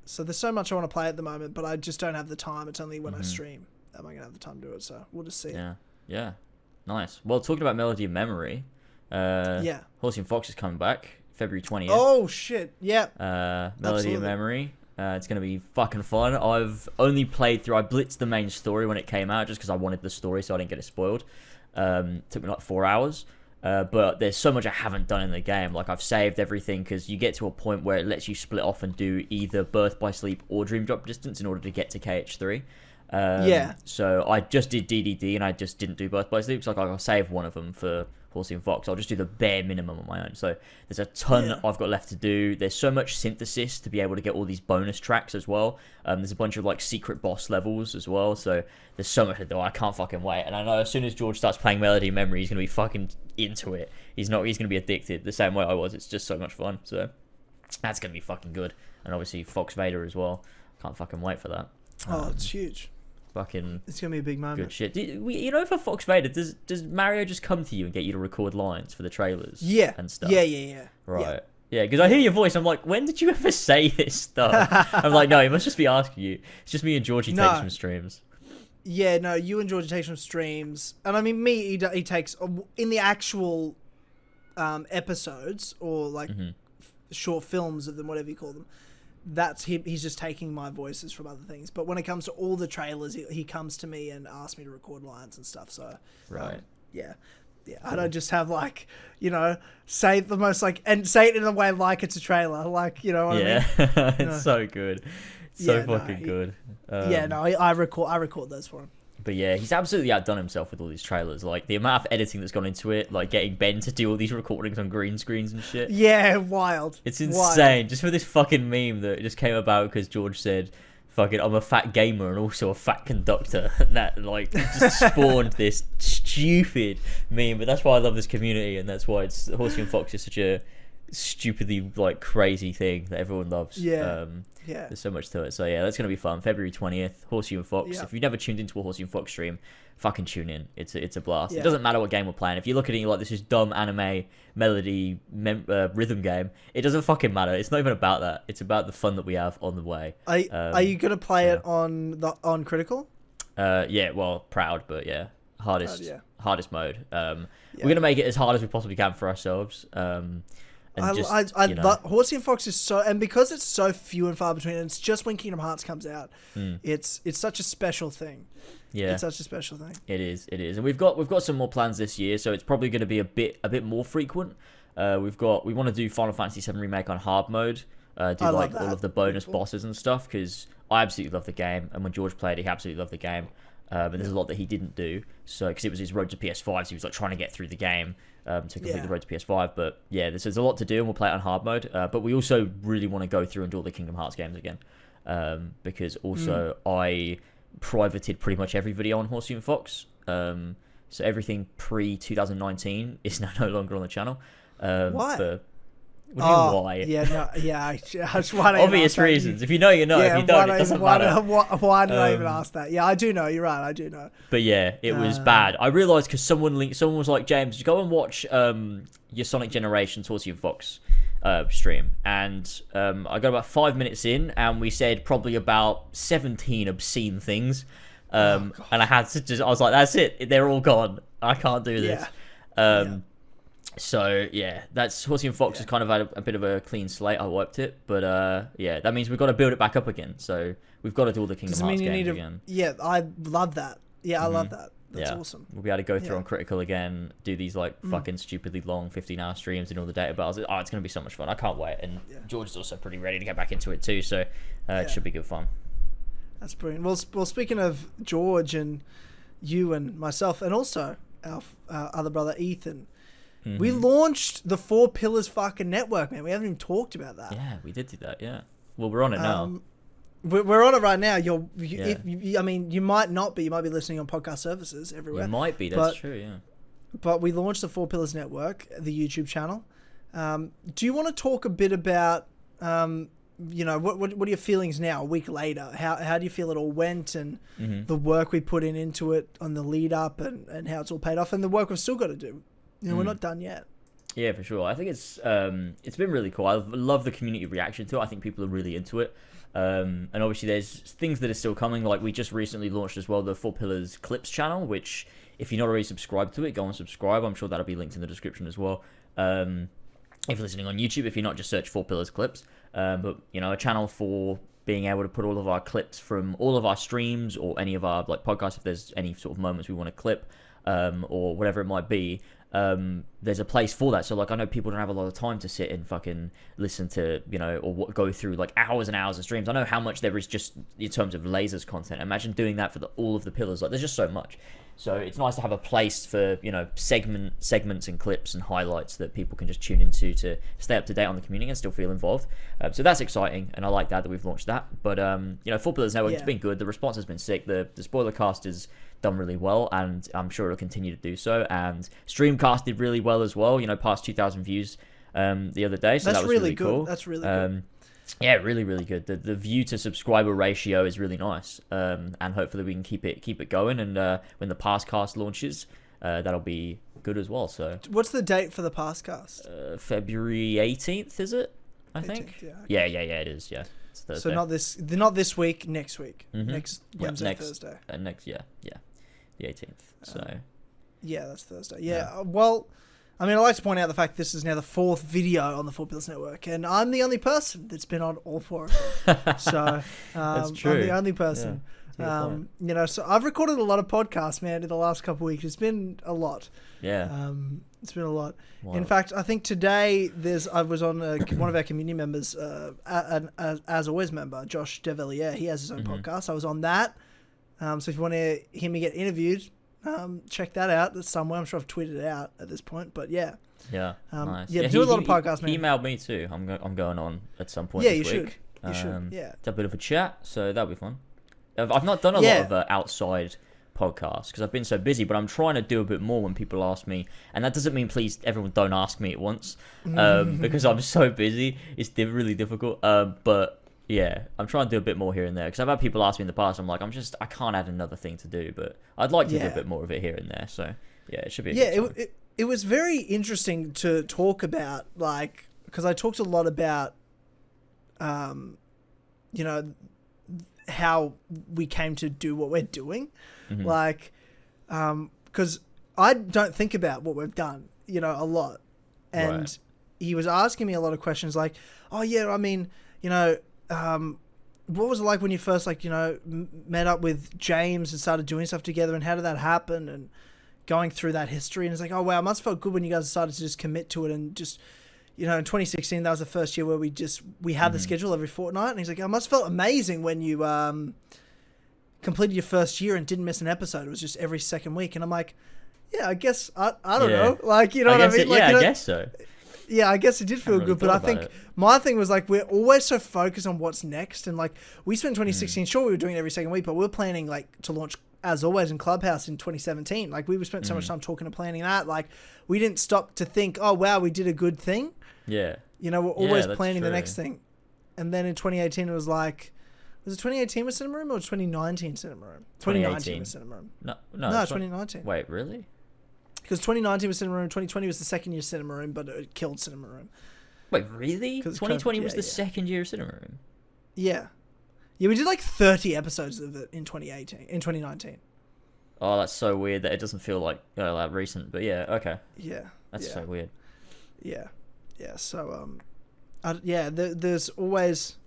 So there's so much I want to play at the moment, but I just don't have the time. It's only when I stream am I going to have the time to do it. So we'll just see. Yeah. Yeah. Nice. Well, talking about Melody of Memory, Horsey Fox is coming back February 20th. Oh, shit. Yeah. Melody of Memory. It's going to be fucking fun. I've only played through... I blitzed the main story when it came out just because I wanted the story so I didn't get it spoiled. Took me like 4 hours. But there's so much I haven't done in the game. Like, I've saved everything because you get to a point where it lets you split off and do either Birth by Sleep or Dream Drop Distance in order to get to KH3. So I just did DDD and I just didn't do Birth by Sleep. So I'll save one of them for Horsey and Fox. I'll just do the bare minimum on my own. So there's a ton I've got left to do. There's so much synthesis to be able to get all these bonus tracks as well. There's a bunch of like secret boss levels as well. So there's so much to do. I can't fucking wait. And I know as soon as George starts playing Melody of Memory, he's gonna be fucking into it. He's gonna be addicted the same way I was. It's just so much fun. So that's gonna be fucking good. And obviously Fox Vader as well. Can't fucking wait for that. It's huge. Fucking, it's gonna be a big moment. Good shit. For Fox Vader, does Mario just come to you and get you to record lines for the trailers? And stuff. Yeah. Right. Yeah, because I hear your voice. I'm like, when did you ever say this stuff? I'm like, no, he must just be asking you. It's just me and Georgie take some streams. Yeah, no, you and Georgie take some streams, and I mean me. He takes in the actual episodes or like short films of them, whatever you call them. That's him. He's just taking my voices from other things. But when it comes to all the trailers, he comes to me and asks me to record lines and stuff. So, right. Yeah, I don't just have like, say the most like, and say it in a way like it's a trailer, like, what I mean? It's so good. So fucking good. I record those for him. But yeah, he's absolutely outdone himself with all these trailers. Like, the amount of editing that's gone into it, like getting Ben to do all these recordings on green screens and shit. Yeah, wild. It's insane. Just for this fucking meme that just came about because George said, fucking, I'm a fat gamer and also a fat conductor. And that, like, just spawned this stupid meme. But that's why I love this community, and that's why Horsey and Fox is such a stupidly, like, crazy thing that everyone loves. Yeah. There's so much to it. So yeah, that's gonna be fun. February 20th, Horsey and Fox. Yeah. If you've never tuned into a Horsey and Fox stream, fucking tune in. It's a blast. Yeah. It doesn't matter what game we're playing. If you look at it and you're like, this is dumb anime melody rhythm game, it doesn't fucking matter. It's not even about that. It's about the fun that we have on the way. Are you gonna play it on critical? Yeah, well, proud, but yeah, hardest mode. We're gonna make it as hard as we possibly can for ourselves. Horsey and Fox is so, and because it's so few and far between, and it's just when Kingdom Hearts comes out, it's such a special thing. Yeah, it's such a special thing. It is, and we've got some more plans this year, so it's probably going to be a bit more frequent. We want to do Final Fantasy VII Remake on hard mode, all of the bonus bosses and stuff, because I absolutely love the game, and when George played it, he absolutely loved the game. But there's a lot that he didn't do, so because it was his road to PS5, so he was like trying to get through the game to complete the road to PS5. But yeah, there's a lot to do, and we'll play it on hard mode. But we also really want to go through and do all the Kingdom Hearts games again, because also I privated pretty much every video on Horsey and Fox. So everything pre 2019 is now no longer on the channel. Why? Why? Yeah, obvious reasons. If you know, you know. If you don't, it doesn't matter. Why did I even ask that? Yeah, I do know. You're right. I do know. But yeah, it was bad. I realised because someone was like, James, go and watch your Sonic Generations Horsey and Fox stream. And I got about 5 minutes in, and we said probably about 17 obscene things. And I had to I was like, that's it. They're all gone. I can't do this. So yeah, that's Horsey and Fox has kind of had a bit of a clean slate. I wiped it, but that means we've got to build it back up again. So we've got to do all the Kingdom Hearts games again. Yeah, I love that. Yeah, I love that. That's awesome. We'll be able to go through on critical again, do these like fucking stupidly long 15-hour streams and all the data battles. Oh, it's gonna be so much fun. I can't wait. And George is also pretty ready to get back into it too. So it should be good fun. That's brilliant. Well, speaking of George and you and myself, and also our other brother Ethan. We launched the 4 Pillars fucking network, man. We haven't even talked about that. Yeah, we did do that, yeah. Well, we're on it now. We're on it right now. I mean, you might not be. You might be listening on podcast services everywhere. You might be, that's true, yeah. But we launched the 4 Pillars network, the YouTube channel. Do you want to talk a bit about, what are your feelings now, a week later? How do you feel it all went, and the work we put into it on the lead up, and how it's all paid off, and the work we've still got to do? We're not done yet. Yeah, for sure. I think it's been really cool. I love the community reaction to it. I think people are really into it. And obviously there's things that are still coming. Like we just recently launched as well the 4 Pillars Clips channel, which if you're not already subscribed to it, go and subscribe. I'm sure that'll be linked in the description as well. If you're listening on YouTube, if you're not, just search 4 Pillars Clips. But a channel for being able to put all of our clips from all of our streams or any of our like podcasts, if there's any sort of moments we want to clip, or whatever it might be. There's a place for that. So like I know people don't have a lot of time to sit and fucking listen to or go through like hours and hours of streams. I know how much there is just in terms of lasers content. Imagine doing that for all of the pillars. Like there's just so much. So it's nice to have a place for segments and clips and highlights that people can just tune into to stay up to date on the community and still feel involved. So that's exciting, and I like that we've launched that. But 4 Pillars Network, it's been good. The response has been sick. The spoiler cast is done really well, and I'm sure it'll continue to do so. And Streamcast did really well as well. Past 2,000 views the other day, so that was really cool. That's really good. Yeah, really, really good. The view to subscriber ratio is really nice, and hopefully we can keep it going. And when the Passcast launches, that'll be good as well. So, what's the date for the Passcast? February 18th, is it? I think. Yeah, it is. Yeah, it's Thursday. So not this week. Next week. Next Wednesday, Thursday. The 18th. So. Yeah, that's Thursday. Yeah. Well, I mean, I like to point out the fact this is now the 4th video on the 4 Pillars Network, and I'm the only person that's been on all 4 of them. So that's true. I'm the only person. So I've recorded a lot of podcasts, man, in the last couple of weeks. It's been a lot. Yeah. It's been a lot. Wow. In fact, I think today I was on one of our community members, as always member, Josh Develier. He has his own podcast. I was on that. So if you want to hear me get interviewed, check that out. That's somewhere. I'm sure I've tweeted it out at this point, but yeah. Yeah. Nice. Yeah, do a lot of podcasts, man. He emailed me too. I'm going on at some point. Yeah, this you week. should. You should. Yeah. It's a bit of a chat, so that'll be fun. I've not done a lot of outside podcasts because I've been so busy, but I'm trying to do a bit more when people ask me, and that doesn't mean please everyone don't ask me at once, because I'm so busy. It's really difficult. But yeah, I'm trying to do a bit more here and there because I've had people ask me in the past. I'm like, I can't add another thing to do, but I'd like to do a bit more of it here and there. So yeah, it should be. It was very interesting to talk about, like, because I talked a lot about, how we came to do what we're doing, like, because I don't think about what we've done, a lot, and he was asking me a lot of questions, like, oh yeah, I mean, what was it like when you first, like, met up with James and started doing stuff together, and how did that happen, and going through that history. And it's like, oh wow, it must have felt good when you guys decided to just commit to it, and just, in 2016, that was the first year where we had the schedule every fortnight. And he's like, it must have felt amazing when you completed your first year and didn't miss an episode. It was just every second week. And I'm like, yeah, I guess, I don't know. Like, you know what I mean? I guess so. Yeah, I guess it did feel good, but I think my thing was, like, we're always so focused on what's next. And, like, we spent 2016, sure, we were doing it every second week, but we were planning, like, to launch As Always in Clubhouse in 2017. Like, we spent so much time talking and planning that. Like, we didn't stop to think, oh wow, we did a good thing. Yeah. We're always planning the next thing. And then in 2018, it was like, was it 2018 with Cinema Room or 2019 Cinema Room? 2019 with Cinema Room. No, 2019. Wait, really? Because 2019 was Cinema Room, 2020 was the second year Cinema Room, but it killed Cinema Room. Wait, really? 2020 was the second year of Cinema Room? Yeah. Yeah, we did like 30 episodes of it in 2019. Oh, that's so weird that it doesn't feel like recent, but yeah, okay. Yeah. That's so weird. Yeah. Yeah, so there's always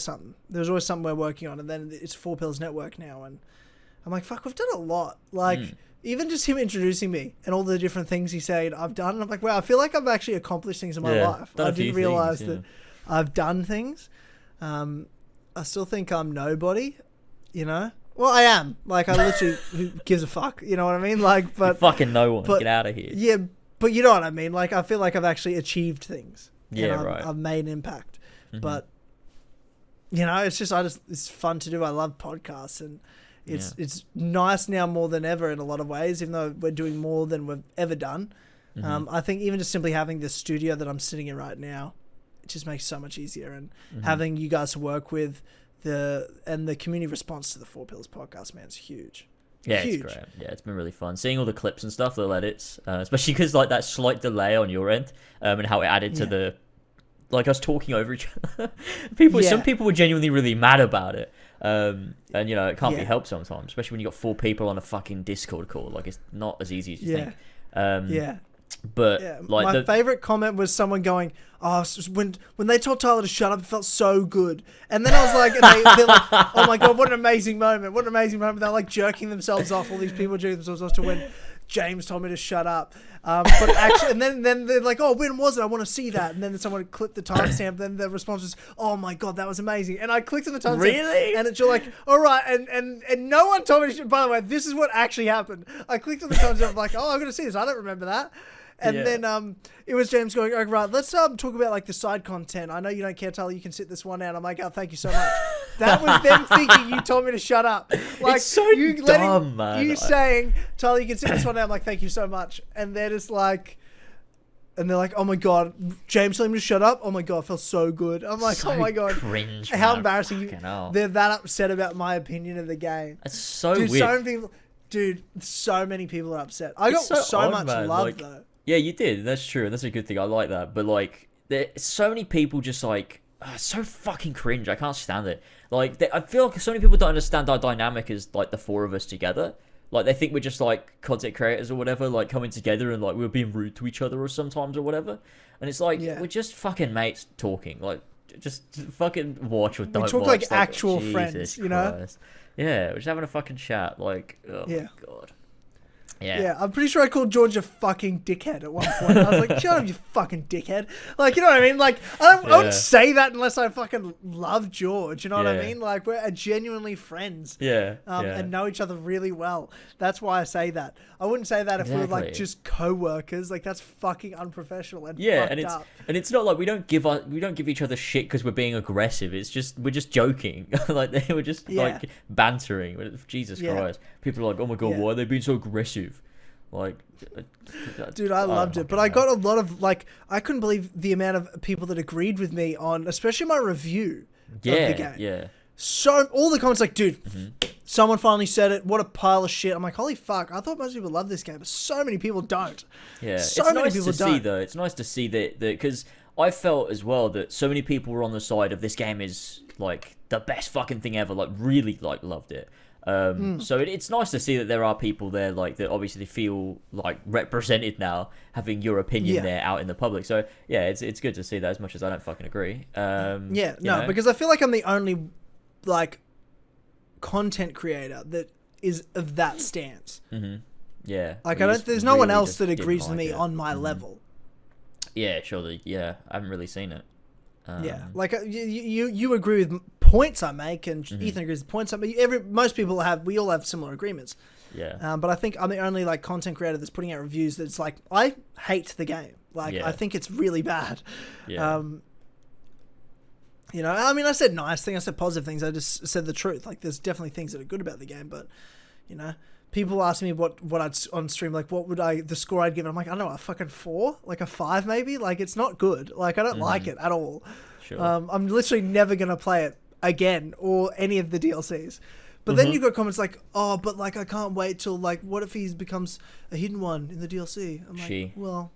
something. There's always something we're working on, and then it's Four Pillars Network now, and I'm like, fuck, we've done a lot. Like, even just him introducing me and all the different things he said I've done, and I'm like, wow, I feel like I've actually accomplished things in my life. I didn't realize that I've done things. I still think I'm nobody, Well, I am. Like, I literally, who gives a fuck? You know what I mean? Like, but... You're fucking no one. Get out of here. Yeah, but you know what I mean? Like, I feel like I've actually achieved things. Yeah, right. I've made an impact. But, it's fun to do. I love podcasts, and it's nice now more than ever in a lot of ways, even though we're doing more than we've ever done. I think even just simply having this studio that I'm sitting in right now, it just makes it so much easier. And having you guys to work with, the community response to the Four Pillars podcast, man, is huge. Yeah, huge. It's great. Yeah, it's been really fun seeing all the clips and stuff, the edits, especially because like that slight delay on your end, and how it added to the, like, us talking over each other. Some people were genuinely really mad about it, and it can't be helped sometimes, especially when you got 4 people on a fucking Discord call. Like, it's not as easy as you think. But like, my favorite comment was someone going, "Oh, when they told Tyler to shut up, it felt so good." And then I was like, they're like, "Oh my god, what an amazing moment! What an amazing moment!" They're like jerking themselves off. All these people jerking themselves off to when James told me to shut up. But actually, and then they're like, "Oh, when was it? I want to see that." And then someone clicked the timestamp. Then the response was, "Oh my god, that was amazing." And I clicked on the timestamp. Really? And you're like, "All right." And no one told me to. By the way, this is what actually happened. I clicked on the timestamp. I'm like, "Oh, I'm gonna see this. I don't remember that." And then it was James going, "Oh, right, let's talk about like the side content. I know you don't care, Tyler. You can sit this one out." I'm like, "Oh, thank you so much." That was them thinking you told me to shut up. Like, it's so dumb, man. You saying, "Tyler, you can sit this one out." I'm like, "Thank you so much." And they're just like, and they're like, "Oh my god, James told me to shut up. Oh my god, it felt so good." I'm like, "Oh my god, cringe, how man. embarrassing!" They're that upset about my opinion of the game. It's so weird. So many people are upset. I got so much love though. Yeah, you did. That's true. That's a good thing. I like that. But like, there's so many people just like, so fucking cringe. I can't stand it. Like, I feel like so many people don't understand our dynamic as like the 4 of us together. Like, they think we're just like content creators or whatever, like coming together and like we're being rude to each other or sometimes or whatever. And it's like, we're just fucking mates talking. Like, just fucking watch or don't watch. We talk like actual friends, you know? Christ. Yeah, we're just having a fucking chat. Like, oh my God. Yeah, I'm pretty sure I called George a fucking dickhead at one point. I was like, shut up, you fucking dickhead. Like, you know what I mean? Like, I don't say that unless I fucking love George. You know what I mean? Like, we're genuinely friends. And know each other really well. That's why I say that. I wouldn't say that if we were, like, just co-workers. Like, that's fucking unprofessional and fucked up. And it's not like we don't give each other shit because we're being aggressive. It's just, we're just joking. Like, we're just, like, bantering. Jesus Christ. People are like, oh my God, why are they being so aggressive? Like, dude, I loved it, but I got a lot of, like, I couldn't believe the amount of people that agreed with me on, especially my review of the game. So all the comments like, dude, someone finally said it. What a pile of shit. I'm like, holy fuck. I thought most people love this game, but so many people don't. Yeah, so it's many nice people to don't. see though. It's nice to see that because I felt as well that so many people were on the side of this game is like the best fucking thing ever. Like really, like loved it. So it's nice to see that there are people there like that obviously feel like represented now, having your opinion there out in the public. So yeah, it's good to see that, as much as I don't fucking agree. Because I feel like I'm the only like content creator that is of that stance. Yeah, like there's no one else that agrees with me on my level. Yeah, surely. Yeah, I haven't really seen it. Like you agree with points I make, and Ethan agrees with points I make. Most people we all have similar agreements. Yeah. But I think I'm the only like content creator that's putting out reviews that's like, I hate the game. Like I think it's really bad. Yeah. You know, I mean, I said nice things, I said positive things. I just said the truth. Like, there's definitely things that are good about the game, but you know, people ask me what I'd on stream, like what would the score I'd give it. I'm like, I don't know, a fucking 4, like a 5 maybe. Like, it's not good. Like, I don't like it at all. Sure. I'm literally never gonna play it again or any of the DLCs. But then you got comments like, oh, but like I can't wait till like, what if he becomes a hidden one in the DLC? I'm like, well,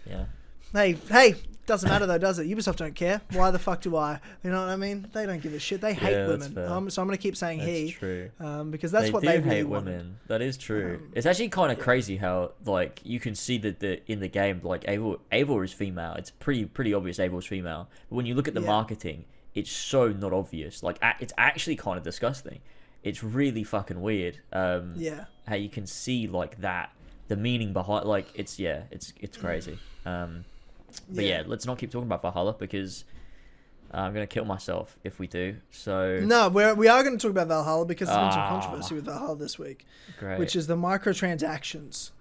yeah. Hey, doesn't matter though, does it? Ubisoft don't care. Why the fuck do I? You know what I mean? They don't give a shit. They hate women. So I'm going to keep saying that's true. Because that's what they really hate wanted. Women. That is true. It's actually kind of crazy how like you can see that in the game, like Eivor is female. It's pretty obvious Eivor's female. But when you look at the marketing, it's so not obvious. Like it's actually kind of disgusting. It's really fucking weird. How you can see like that, the meaning behind, like it's crazy. But yeah, let's not keep talking about Valhalla because I'm gonna kill myself if we do. So no, we are going to talk about Valhalla because there's been some controversy with Valhalla this week, which is the microtransactions.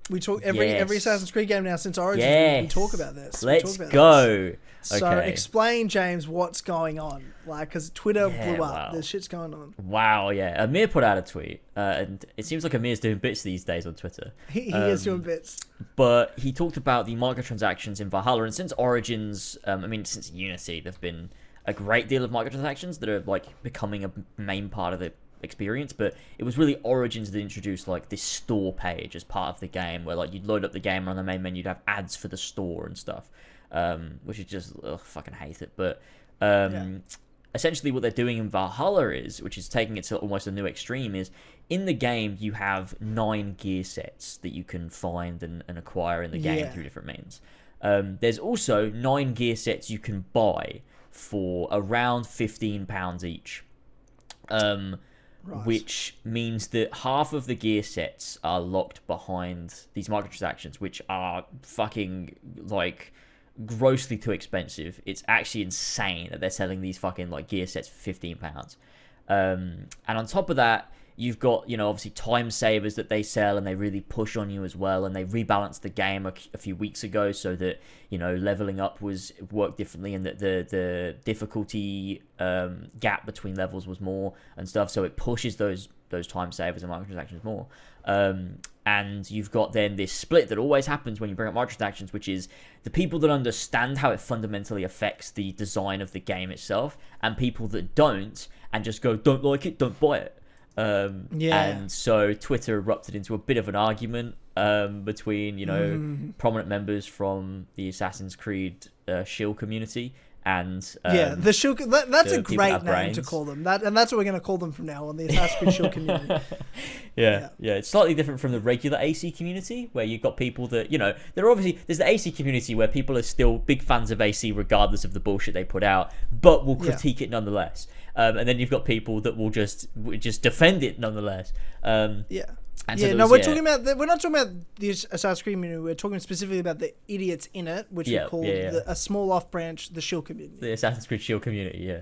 We talk every Assassin's Creed game now since Origins. We talk about this. Let's go. So explain, James, what's going on? Like, because Twitter blew up. Wow. There's shit's going on. Wow, yeah. Amir put out a tweet, and it seems like Amir's doing bits these days on Twitter. He is doing bits. But he talked about the microtransactions in Valhalla, and since Origins, since Unity, there've been a great deal of microtransactions that are like becoming a main part of the experience. But it was really Origins that introduced like this store page as part of the game, where like you'd load up the game, and on the main menu you'd have ads for the store and stuff. Which is just fucking hate it. But essentially what they're doing in Valhalla is, which is taking it to almost a new extreme, is in the game you have 9 gear sets that you can find and acquire in the game through different means. There's also 9 gear sets you can buy for around £15 each. Which means that half of the gear sets are locked behind these microtransactions, which are fucking like grossly too expensive. It's actually insane that they're selling these fucking like gear sets for £15. And on top of that, you've got, you know, obviously time savers that they sell, and they really push on you as well. And they rebalanced the game a few weeks ago so that, you know, leveling up worked differently, and that the difficulty gap between levels was more and stuff. So it pushes those time savers and microtransactions more. And you've got then this split that always happens when you bring up microtransactions, which is the people that understand how it fundamentally affects the design of the game itself, and people that don't, and just go, don't like it, don't buy it. And so Twitter erupted into a bit of an argument between, you know, prominent members from the Assassin's Creed shill community and the shield. That's a great name to call them. And that's what we're going to call them from now on, the Assassin's Creed Shield community. Yeah. It's slightly different from the regular AC community, where you've got people that, there's the AC community where people are still big fans of AC regardless of the bullshit they put out, but will critique it nonetheless. And then you've got people that will just defend it nonetheless. We're not talking about the Assassin's Creed community. We're talking specifically about the idiots in it, which we call a small off branch, the Shield community. The Assassin's Creed Shield community,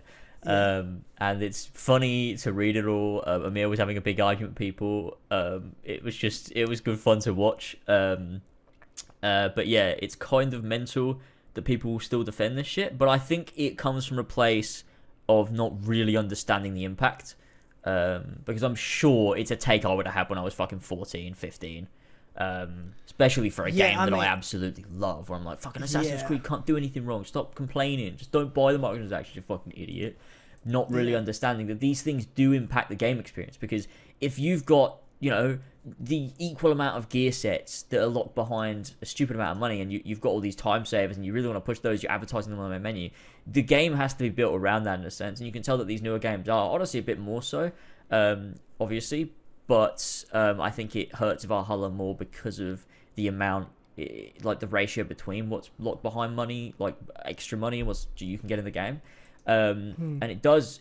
and it's funny to read it all. Amir was having a big argument with people. It was good fun to watch. But yeah, it's kind of mental that people will still defend this shit. But I think it comes from a place of not really understanding the impact. Because I'm sure it's a take I would have had when I was fucking 14, 15. Especially for a game that I absolutely love, where I'm like, fucking Assassin's Creed can't do anything wrong. Stop complaining. Just don't buy the microtransactions, you fucking idiot. Not really understanding that these things do impact the game experience. Because if you've got, the equal amount of gear sets that are locked behind a stupid amount of money, and you've got all these time savers, and you really want to push those, you're advertising them on the menu, the game has to be built around that in a sense. And you can tell that these newer games are, honestly, a bit more so, obviously. But I think it hurts Valhalla more because of the amount, like the ratio between what's locked behind money, like extra money, and what you can get in the game. And it does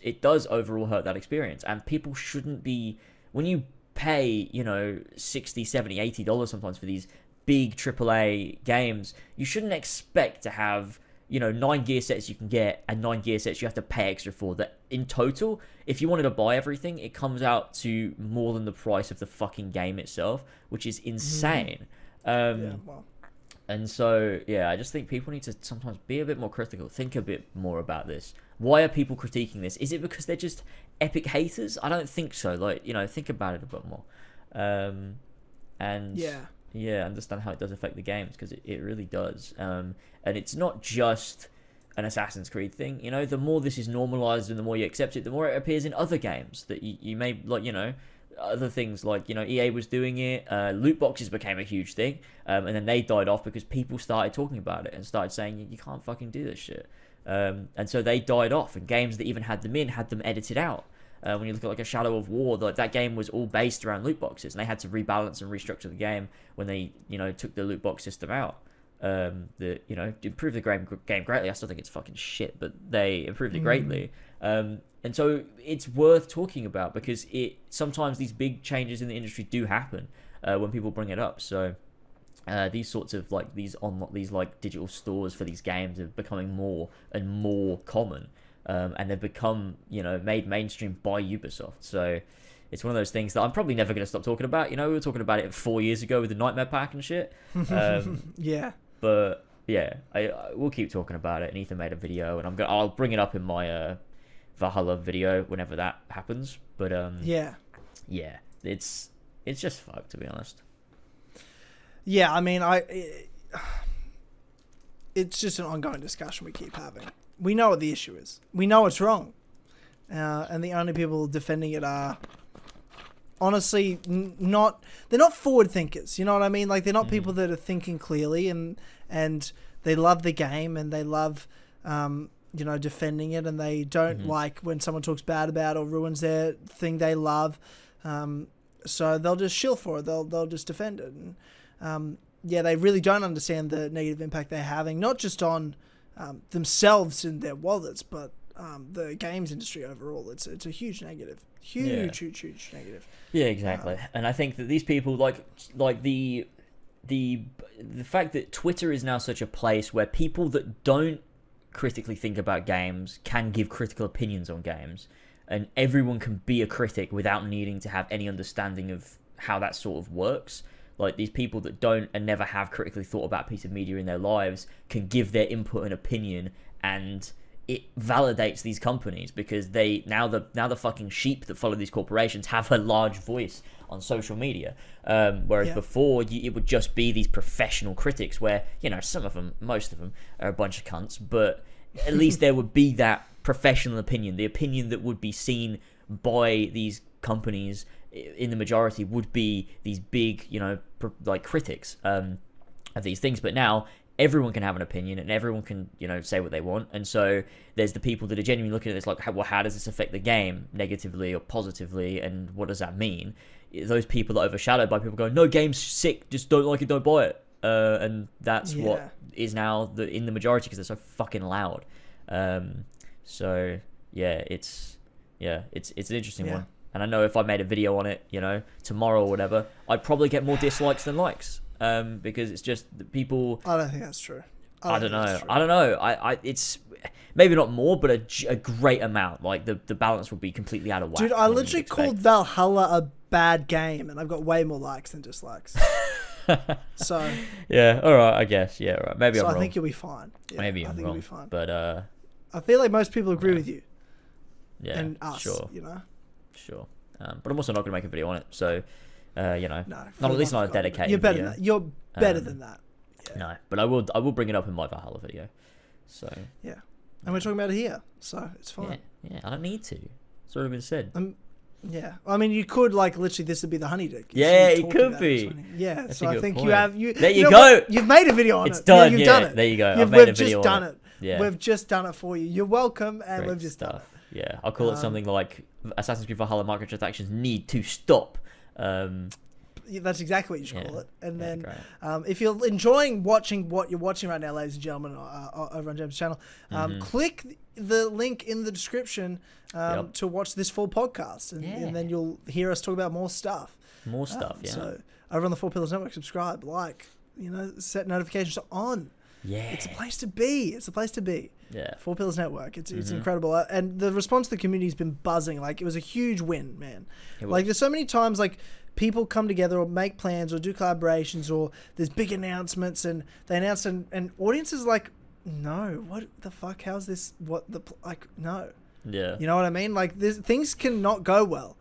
overall hurt that experience. And people shouldn't be, when you pay, $60, $70, $80 sometimes for these big AAA games, you shouldn't expect to have 9 gear sets you can get and 9 gear sets you have to pay extra for. That in total, if you wanted to buy everything, it comes out to more than the price of the fucking game itself, which is insane. And so, I just think people need to sometimes be a bit more critical, think a bit more about this. Why are people critiquing this? Is it because they're just epic haters? I don't think so. Think about it a bit more. Understand how it does affect the games, because it really does. And it's not just an Assassin's Creed thing. The more this is normalized and the more you accept it, the more it appears in other games that you may, other things like, EA was doing it. Loot boxes became a huge thing. And then they died off because people started talking about it and started saying, you can't fucking do this shit. And so they died off, and games that even had them edited out. When you look at like a Shadow of War, that game was all based around loot boxes, and they had to rebalance and restructure the game when they, took the loot box system out. Improved the game greatly. I still think it's fucking shit, but they improved it greatly. And so it's worth talking about, because sometimes these big changes in the industry do happen when people bring it up. So these sorts of these digital stores for these games are becoming more and more common. And they've become, made mainstream by Ubisoft. So it's one of those things that I'm probably never going to stop talking about. We were talking about it 4 years ago with the Nightmare Pack and shit. But we'll keep talking about it. And Ethan made a video, and I'll bring it up in my Valhalla video whenever that happens. But it's just fucked, to be honest. Yeah, I mean, it's just an ongoing discussion we keep having. We know what the issue is. We know it's wrong. And the only people defending it are, honestly, they're not forward thinkers. You know what I mean? They're not people that are thinking clearly, and they love the game, and they love, defending it, and they don't like when someone talks bad about it or ruins their thing they love. So they'll just shill for it. They'll just defend it. And, they really don't understand the negative impact they're having, not just on themselves and their wallets, but the games industry overall. It's a huge negative. Huge negative. Yeah, exactly. And I think that these people, like the fact that Twitter is now such a place where people that don't critically think about games can give critical opinions on games, and everyone can be a critic without needing to have any understanding of how that sort of works. These people that don't and never have critically thought about a piece of media in their lives can give their input and opinion, and it validates these companies, because they now the fucking sheep that follow these corporations have a large voice on social media. Whereas before, it would just be these professional critics where, some of them, most of them, are a bunch of cunts, but at least there would be that professional opinion. The opinion that would be seen by these companies in the majority would be these big, critics of these things. But now everyone can have an opinion and everyone can, say what they want. And so there's the people that are genuinely looking at this like, well, how does this affect the game negatively or positively? And what does that mean? Those people are overshadowed by people going, no, game's sick, just don't like it, don't buy it. And that's what is now in the majority because they're so fucking loud. So yeah, it's an interesting one. And I know if I made a video on it, tomorrow or whatever, I'd probably get more dislikes than likes. Because it's just the people. I don't think that's true. I don't know. It's maybe not more, but a great amount. Like the balance will be completely out of whack. Dude, I literally called Valhalla a bad game, and I've got way more likes than dislikes. So yeah, all right, I guess. Yeah, all right. Maybe I'm wrong. I think you'll be fine. Yeah, maybe I'm wrong. You'll be fine. But I feel like most people agree with you. Yeah, and us. Sure. Sure. But I'm also not going to make a video on it. So. No, not at least not a dedicated. You're better video. than that. You're better than that. Yeah. No, but I will bring it up in my Valhalla video. So yeah, and we're talking about it here, so it's fine. Yeah, I don't need to. It's already been said. Yeah, I mean, you could literally this would be the honey dick. Yeah, it could be. Yeah, that's so I think point. There you go. You've made a video on it. It's done. You've done it. There you go. We've just done it. Yeah. We've just done it for you. You're welcome, and Great we've just stuff. done it. Yeah, I'll call it something like Assassin's Creed Valhalla microtransactions need to stop. That's exactly what you should call it. And then if you're enjoying watching what you're watching right now, ladies and gentlemen, over on Jem's channel, click the link in the description to watch this full podcast. And then you'll hear us talk about more stuff. So over on the Four Pillars Network, subscribe, set notifications on. Yeah. It's a place to be. Yeah. Four Pillars Network. It's incredible. And the response to the community has been buzzing. Like, it was a huge win, man. Like, there's so many times, like, people come together or make plans or do collaborations or there's big announcements and they announce and audiences are like, no, what the fuck? How's this? No. Yeah. You know what I mean? Like, things cannot go well.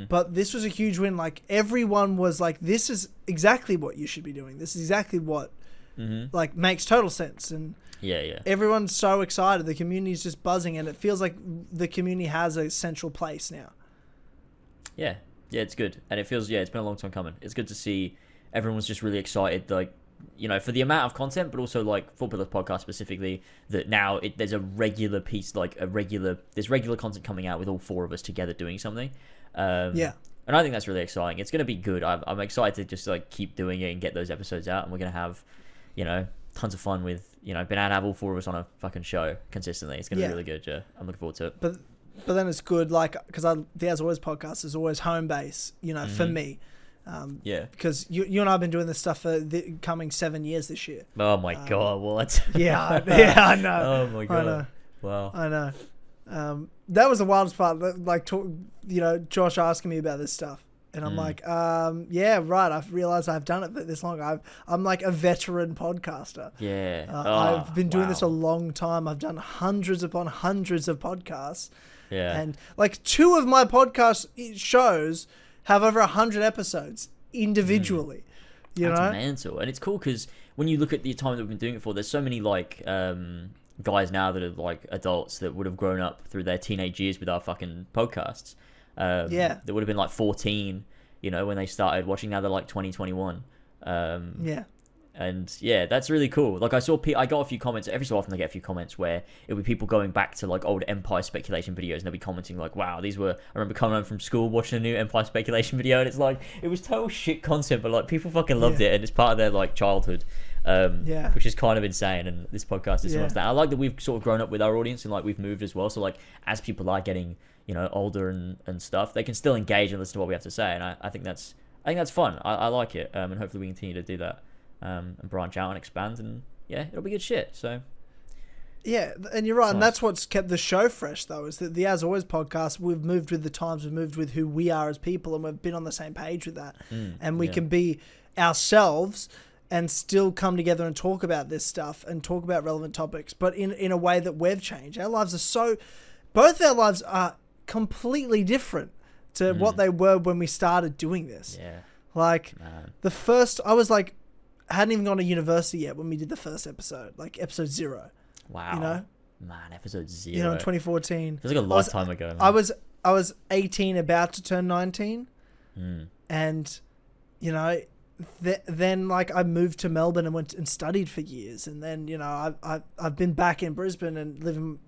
But this was a huge win. Like, everyone was like, this is exactly what you should be doing. This is exactly what like makes total sense. And everyone's so excited. The community's just buzzing and it feels like the community has a central place now. Yeah, it's good. And it feels, it's been a long time coming. It's good to see everyone's just really excited, like, for the amount of content, but also, like, Four Pillars Podcast specifically, that now there's a regular piece, there's regular content coming out with all four of us together doing something. And I think that's really exciting. It's going to be good. I'm excited to just, like, keep doing it and get those episodes out. And we're going to have, tons of fun with, being able to have all four of us on a fucking show consistently. It's going to be really good, yeah. I'm looking forward to it. But then it's good, like, because the As Always podcast is always home base, for me. Because you and I have been doing this stuff for the coming 7 years this year. Oh my god, what? I know. Oh my god. I know. Wow. I know. That was the wildest part. Like, Josh asking me about this stuff. And I'm like, right. I've realized I've done it for this long. I'm like a veteran podcaster. Yeah. I've been doing this a long time. I've done hundreds upon hundreds of podcasts. Yeah. And like 2 of my podcast shows have over 100 episodes individually. That's mental. And it's cool because when you look at the time that we've been doing it for, there's so many like guys now that are like adults that would have grown up through their teenage years with our fucking podcasts. That would have been like 14, when they started watching. Now they're like 20, 21. And that's really cool. Like, I got a few comments every so often. I get a few comments where it'll be people going back to like old Empire speculation videos, and they'll be commenting like, "Wow, I remember coming home from school watching a new Empire speculation video, and it's like it was total shit content, but like people fucking loved it, and it's part of their like childhood, which is kind of insane. And this podcast is almost that. I like that we've sort of grown up with our audience, and like we've moved as well. So like as people are getting older and stuff, they can still engage and listen to what we have to say, and I think that's fun. I like it, and hopefully we continue to do that. And branch out and expand, and it'll be good shit. So and you're right, and that's what's kept the show fresh though, is that the As Always podcast, we've moved with the times, we've moved with who we are as people, and we've been on the same page with that, and we can be ourselves and still come together and talk about this stuff and talk about relevant topics, but in a way that we've changed. Our lives are both our lives are completely different to what they were when we started doing this. Like, I hadn't even gone to university yet when we did the first episode, like episode 0. Wow. Man, episode 0. In 2014. Feels like a lifetime ago. Man. I was 18, about to turn 19. And, then like I moved to Melbourne and went and studied for years, and then I've been back in Brisbane and living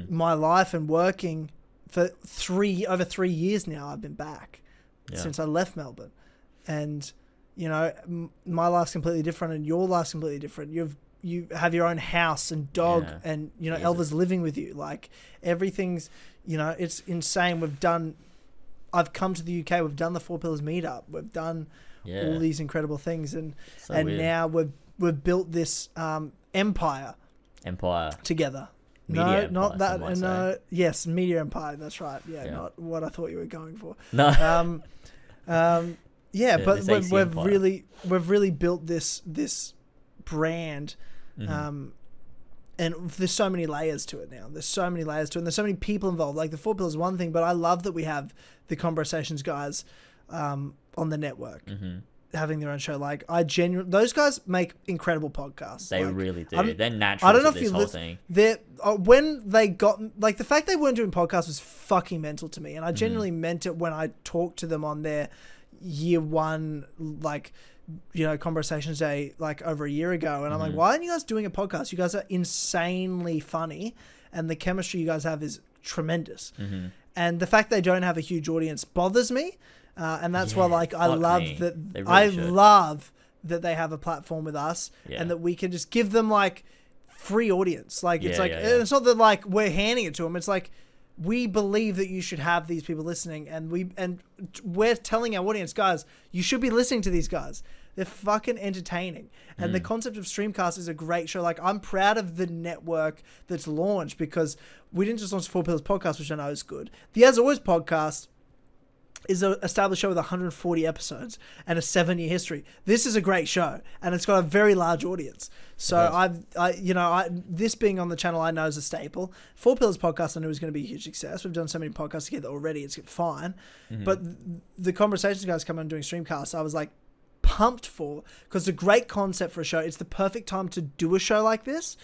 my life and working for over 3 years now. I've been back since I left Melbourne, and my life's completely different, and your life's completely different. You have your own house and dog, and Elva's living with you. Like everything's it's insane. I've come to the UK. We've done the Four Pillars meetup. We've done all these incredible things, and now we've built this empire together. Media empire, not that. No, yes, media empire. That's right. Yeah, not what I thought you were going for. No. But we've really built this brand, and there's so many layers to it now. There's so many layers to it, and there's so many people involved. Like the Four Pillars is one thing, but I love that we have the Conversations guys on the network having their own show. Like those guys make incredible podcasts. They really do. They're natural. I don't know if whole thing. When they got like the fact they weren't doing podcasts was fucking mental to me, and I genuinely meant it when I talked to them on their year one Conversations Day like over a year ago, and I'm like, why aren't you guys doing a podcast? You guys are insanely funny, and the chemistry you guys have is tremendous. And the fact they don't have a huge audience bothers me, and that's why I love that. Really love that they have a platform with us, and that we can just give them like free audience. Like it's not that like we're handing it to them. It's like we believe that you should have these people listening, and we're telling our audience, guys, you should be listening to these guys. They're fucking entertaining. And the concept of Streamcast is a great show. Like, I'm proud of the network that's launched, because we didn't just launch Four Pillars podcast, which I know is good. The As Always podcast is an established show with 140 episodes and a 7-year history. This is a great show, and it's got a very large audience. So this being on the channel, I know is a staple. Four Pillars podcast, I knew was going to be a huge success. We've done so many podcasts together already; it's fine. But the Conversations guys coming and doing Streamcasts, I was like pumped for, because it's a great concept for a show. It's the perfect time to do a show like this,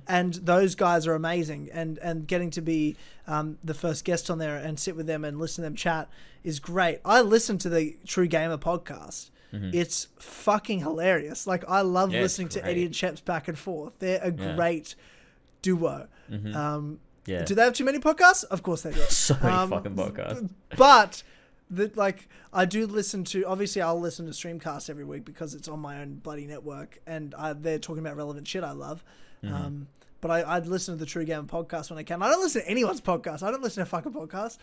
and those guys are amazing. And getting to be the first guest on there and sit with them and listen to them chat is great. I listen to the True Gamer podcast. It's fucking hilarious. Like, I love listening to Eddie and Sheps back and forth. They're a great duo. Do they have too many podcasts? Of course they do. So many fucking podcasts. But I do listen to, obviously I'll listen to Streamcast every week because it's on my own bloody network, and they're talking about relevant shit I love. But I'd listen to the True Gamer podcast when I can. I don't listen to anyone's podcast. I don't listen to fucking podcasts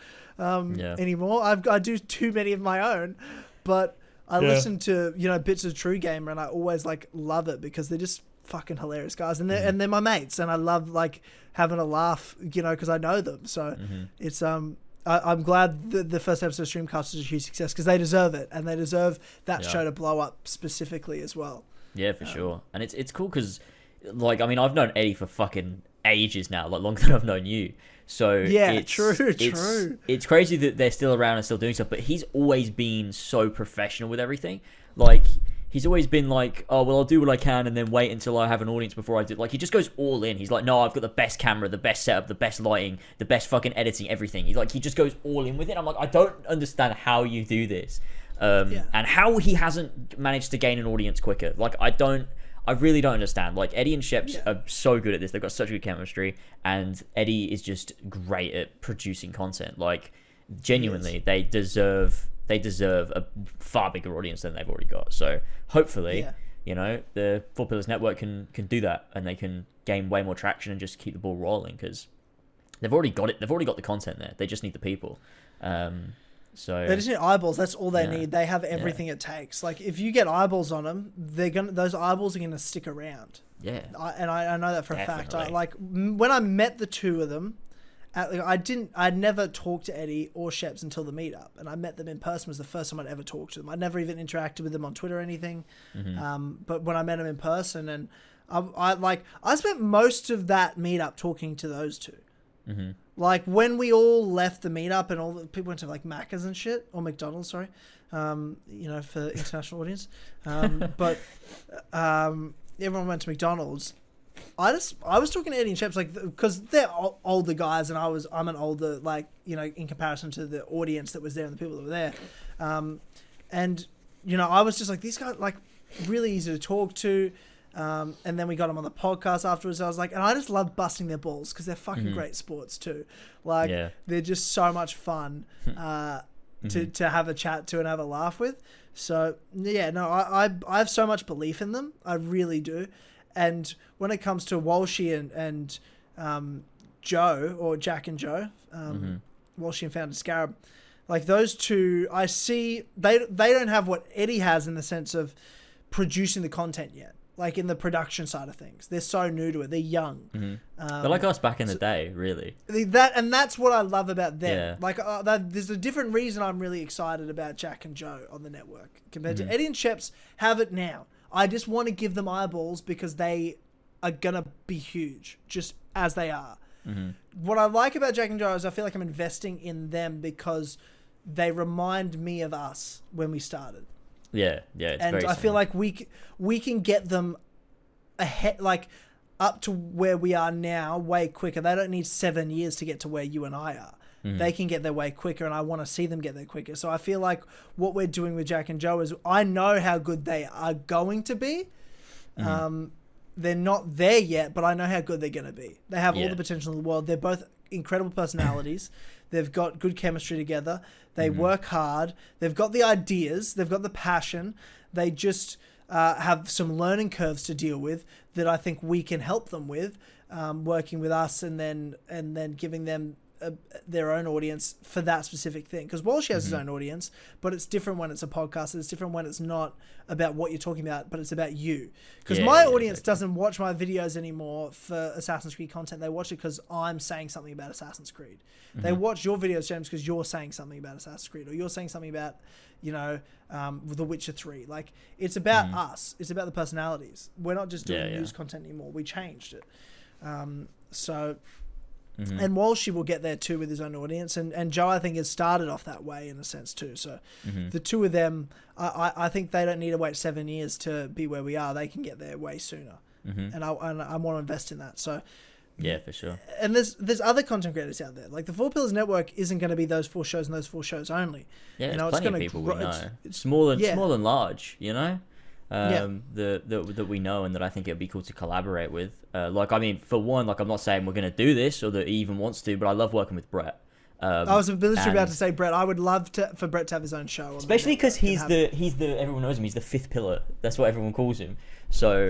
anymore. I do too many of my own, but I listen to bits of True Gamer, and I always like love it because they're just fucking hilarious guys, and they're my mates, and I love like having a laugh, because I know them. So it's I'm glad the first episode of Streamcast is a huge success, because they deserve it, and they deserve that show to blow up specifically as well. Yeah, for sure. And it's cool because, like, I mean, I've known Eddie for fucking ages now, like longer than I've known you. So true. It's crazy that they're still around and still doing stuff, but he's always been so professional with everything. Like, he's always been like, oh, well, I'll do what I can and then wait until I have an audience before I do. Like, he just goes all in. He's like, no, I've got the best camera, the best setup, the best lighting, the best fucking editing, everything. He just goes all in with it. I'm like, I don't understand how you do this. And how he hasn't managed to gain an audience quicker. Like, I really don't understand. Like, Eddie and Sheps are so good at this. They've got such good chemistry, and Eddie is just great at producing content. Like, genuinely, they deserve a far bigger audience than they've already got. So hopefully, the Four Pillars Network can do that, and they can gain way more traction and just keep the ball rolling, because they've already got it. They've already got the content there. They just need the people. So they just need eyeballs. That's all they need. They have everything it takes. Like, if you get eyeballs on them, those eyeballs are gonna stick around. Yeah, I know that for a fact. When I met the two of them. I'd never talked to Eddie or Sheps until the meetup, and I met them in person. Was the first time I'd ever talked to them. I'd never even interacted with them on Twitter or anything. But when I met them in person, and I spent most of that meetup talking to those two. Like, when we all left the meetup and all the people went to like Macca's and shit, or McDonald's, sorry, for international audience. But everyone went to McDonald's. I was talking to Eddie and Sheps, like, because they're older guys, and I'm an older, like, in comparison to the audience that was there and the people that were there. And I was just like, these guys like really easy to talk to. And then we got them on the podcast afterwards. I was like, and I just love busting their balls because they're fucking great sports too. Like they're just so much fun to have a chat to and have a laugh with. So I have so much belief in them. I really do. And when it comes to Walshy and Joe, or Jack and Joe, Walshy and Founder Scarab, like those two, I see they don't have what Eddie has in the sense of producing the content yet. Like in the production side of things, they're so new to it. They're young. They're like us back in the day, really. That's what I love about them. Yeah. Like there's a different reason I'm really excited about Jack and Joe on the network compared to Eddie and Sheps. Have it now. I just want to give them eyeballs because they are gonna be huge, just as they are. What I like about Jack and Joe is I feel like I'm investing in them because they remind me of us when we started. Yeah, it's and very I feel like we can get them ahead, like up to where we are now, way quicker. They don't need 7 years to get to where you and I are. They can get there way quicker, and I want to see them get there quicker. So I feel like what we're doing with Jack and Joe is I know how good they are going to be. They're not there yet, but I know how good they're going to be. They have all the potential in the world. They're both incredible personalities. They've got good chemistry together. They work hard. They've got the ideas. They've got the passion. They just have some learning curves to deal with that I think we can help them with, working with us and then giving them their own audience for that specific thing. Because Walsh has his own audience, but it's different when it's a podcast. It's different when it's not about what you're talking about, but it's about you. Because my audience doesn't watch my videos anymore for Assassin's Creed content. They watch it because I'm saying something about Assassin's Creed. They watch your videos, James, because you're saying something about Assassin's Creed, or you're saying something about, The Witcher 3. Like, it's about us. It's about the personalities. We're not just doing news content anymore. We changed it. And Walshy will get there too with his own audience, and Joe I think has started off that way in a sense too. So the two of them, I think they don't need to wait 7 years to be where we are. They can get there way sooner, and I want to invest in that. So yeah, for sure. And there's other content creators out there. Like the Four Pillars Network isn't going to be those 4 shows and those 4 shows only. Yeah, there's plenty of people we know. It's small than large, that we know and that I think it'd be cool to collaborate with. For one, I'm not saying we're going to do this or that he even wants to, but I love working with Brett. I was literally about to say Brett. I would love for Brett to have his own show. Especially because he's the everyone knows him. He's the 5th pillar. That's what everyone calls him. So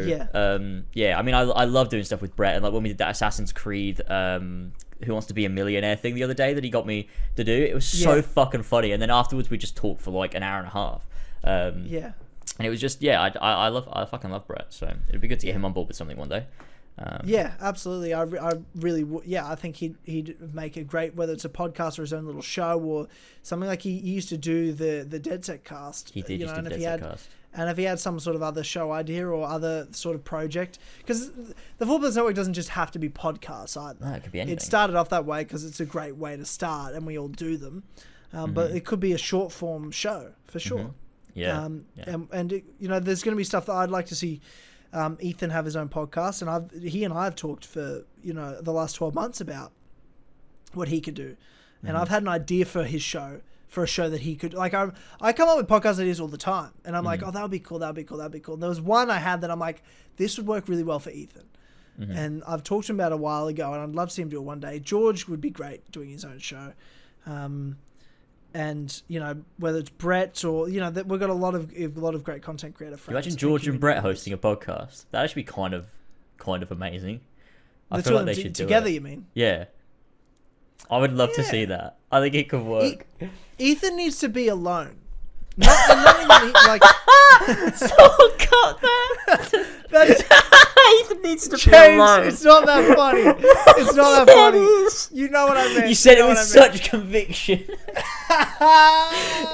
I love doing stuff with Brett. And like when we did that Assassin's Creed Who Wants to Be a Millionaire thing the other day that he got me to do, it was so fucking funny. And then afterwards we just talked for like an hour and a half. And it was just I fucking love Brett. So it'd be good to get him on board with something one day. Absolutely. I really would. I think he'd make a great, whether it's a podcast or his own little show or something. Like he used to do the Dead Set Cast. He did just do Dead Set Cast. And if he had some sort of other show idea or other sort of project, because the Four Pillars Network doesn't just have to be podcasts either. No, it could be anything. It started off that way because it's a great way to start, and we all do them. But it could be a short form show for sure. And there's going to be stuff that I'd like to see Ethan have his own podcast, and he and I have talked for the last 12 months about what he could do, and I've had an idea for his show, for a show that he could, like, I come up with podcast ideas all the time, and I'm like, oh, that would be cool, that'd be cool. And there was one I had that I'm like, this would work really well for Ethan. And I've talked to him about it a while ago, and I'd love to see him do it one day. George would be great doing his own show. And whether it's Brett or that we've got a lot of great content creator friends. Imagine George and Brett hosting a podcast. That'd actually be kind of amazing. I feel like they should do together. It. You mean? Yeah, I would love to see that. I think it could work. Ethan needs to be alone. Not even like. Someone cut that. Ethan needs to be alone. It's not that funny. It's not that funny. You know what I mean. You said it with such conviction.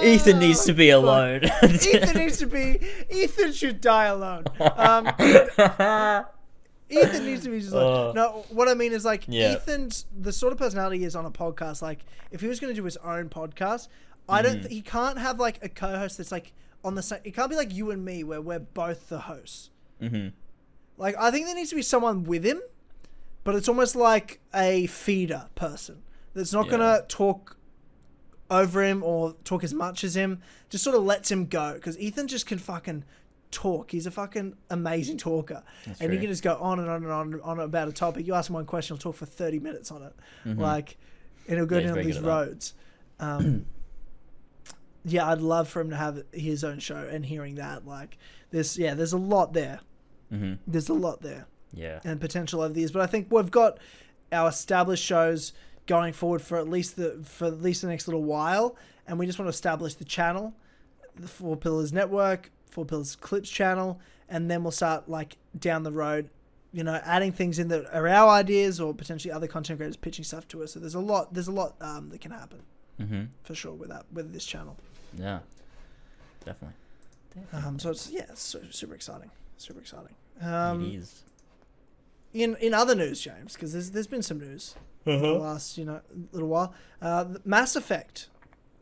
Ethan needs to be alone. Ethan should die alone. Ethan needs to be just like, no, what I mean is like, Ethan's the sort of personality he is on a podcast. Like if he was going to do his own podcast, he can't have like a co-host that's like on the same, it can't be like you and me where we're both the hosts. Like I think there needs to be someone with him, but it's almost like a feeder person that's not going to talk over him or talk as much as him. Just sort of lets him go, because Ethan just can fucking talk. He's a fucking amazing talker. That's and true. He can just go on and on and on about a topic. You ask him one question, he'll talk for 30 minutes on it. And he'll go down these roads. Yeah, I'd love for him to have his own show, and hearing that, like, there's a lot there. There's a lot there. Yeah. And potential over the years. But I think we've got our established shows going forward for at least the next little while, and we just want to establish the channel, the Four Pillars Network, Four Pillars Clips channel, and then we'll start, like, down the road, adding things in that are our ideas, or potentially other content creators pitching stuff to us. So there's a lot that can happen for sure with this channel. Yeah, definitely. So it's super exciting. Super exciting. It is. In other news, James, because there's been some news in the last little while. Mass Effect,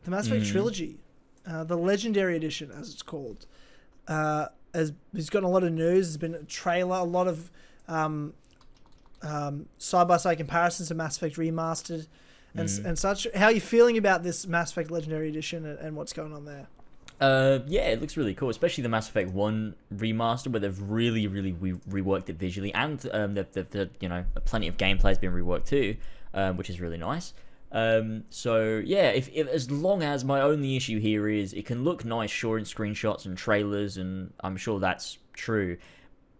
the Mass Effect trilogy, the Legendary Edition, as it's called, has gotten a lot of news. There's been a trailer, a lot of side-by-side comparisons to Mass Effect Remastered and such. How are you feeling about this Mass Effect Legendary Edition and what's going on there? Yeah, it looks really cool, especially the Mass Effect 1 remaster, where they've really reworked it visually, and plenty of gameplay has been reworked too, which is really nice. So yeah, if as long as my only issue here is it can look nice, sure, in screenshots and trailers, and I'm sure that's true,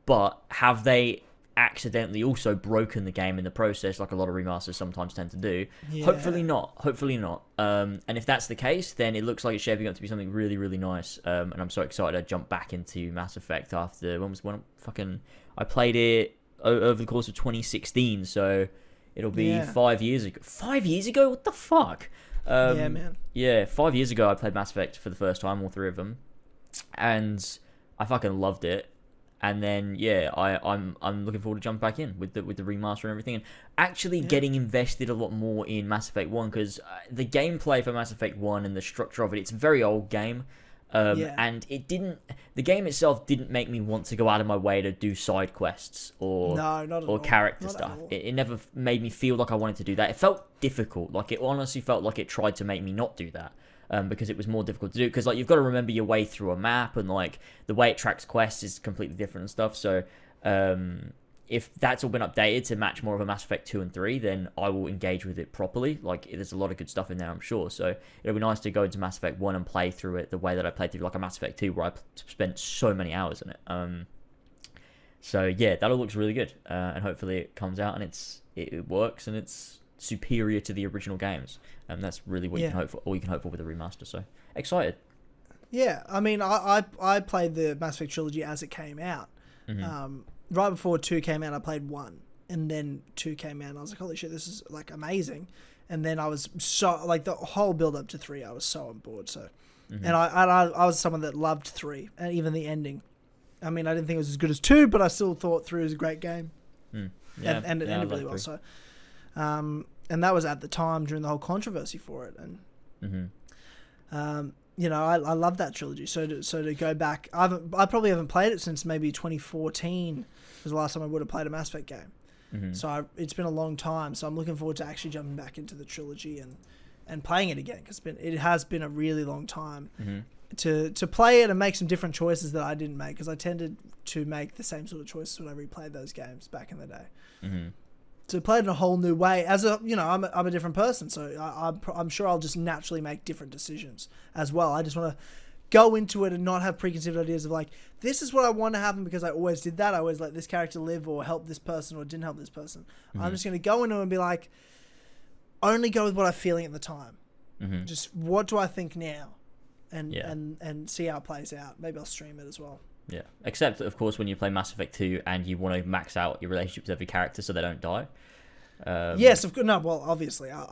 but have they accidentally also broken the game in the process, like a lot of remasters sometimes tend to do? Yeah. Hopefully not. And if that's the case, then it looks like it's shaping up to be something really nice, and I'm so excited to jump back into Mass Effect after I played it over the course of 2016, so it'll be 5 years ago. 5 years ago? What the fuck? Yeah, man. Yeah, 5 years ago I played Mass Effect for the first time, all three of them, and I fucking loved it. And then I'm looking forward to jump back in with the remaster and everything, and actually getting invested a lot more in Mass Effect 1, because the gameplay for Mass Effect 1 and the structure of it's a very old game, and the game itself didn't make me want to go out of my way to do side quests or character stuff. It never made me feel like I wanted to do that. It felt difficult. Like, it honestly felt like it tried to make me not do that. Because it was more difficult to do, because like you've got to remember your way through a map, and like the way it tracks quests is completely different and stuff. So if that's all been updated to match more of a Mass Effect 2 and 3, then I will engage with it properly. Like, there's a lot of good stuff in there, I'm sure. So it'll be nice to go into Mass Effect 1 and play through it the way that I played through like a Mass Effect 2, where I spent so many hours in it. So yeah, that all looks really good, and hopefully it comes out and it works and it's superior to the original games. That's really what you can hope for, all you can hope for with a remaster. So excited. Yeah, I mean, I played the Mass Effect trilogy as it came out. Right before 2 came out, I played 1, and then 2 came out, and I was like, holy shit, this is like amazing. And then I was so, like, the whole build up to 3, I was so on board. So, and I was someone that loved 3, and even the ending. I mean, I didn't think it was as good as 2, but I still thought 3 was a great game. Yeah, and it ended really well. 3. So, and that was at the time during the whole controversy for it, and I love that trilogy. So to go back, I probably haven't played it since maybe 2014 was the last time I would have played a Mass Effect game. So it's been a long time. So I'm looking forward to actually jumping back into the trilogy and playing it again, because it has been a really long time to play it and make some different choices that I didn't make, because I tended to make the same sort of choices when I replayed those games back in the day. To play it in a whole new way, as I'm a different person, so I'm sure I'll just naturally make different decisions as well. I just want to go into it and not have preconceived ideas of like, this is what I want to happen because I always did that. I always let this character live or help this person or didn't help this person. I'm just going to go into it and be like, only go with what I'm feeling at the time. Just what do I think now, and see how it plays out. Maybe I'll stream it as well. Yeah, except of course when you play Mass Effect 2 and you want to max out your relationship with every character so they don't die. Yes, of course. No, well, obviously, of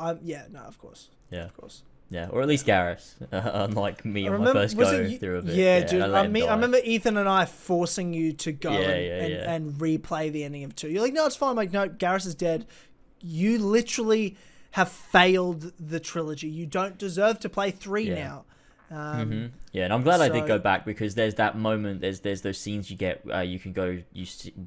course. Yeah, of course. Yeah, or at least Garrus, unlike me on my first go through of it. Yeah, dude. I remember Ethan and I forcing you to go and replay the ending of 2. You're like, no, it's fine. I'm like, no, Garrus is dead. You literally have failed the trilogy. You don't deserve to play 3 now. Yeah, and I'm glad I did go back, because there's that moment, there's those scenes you get, you can go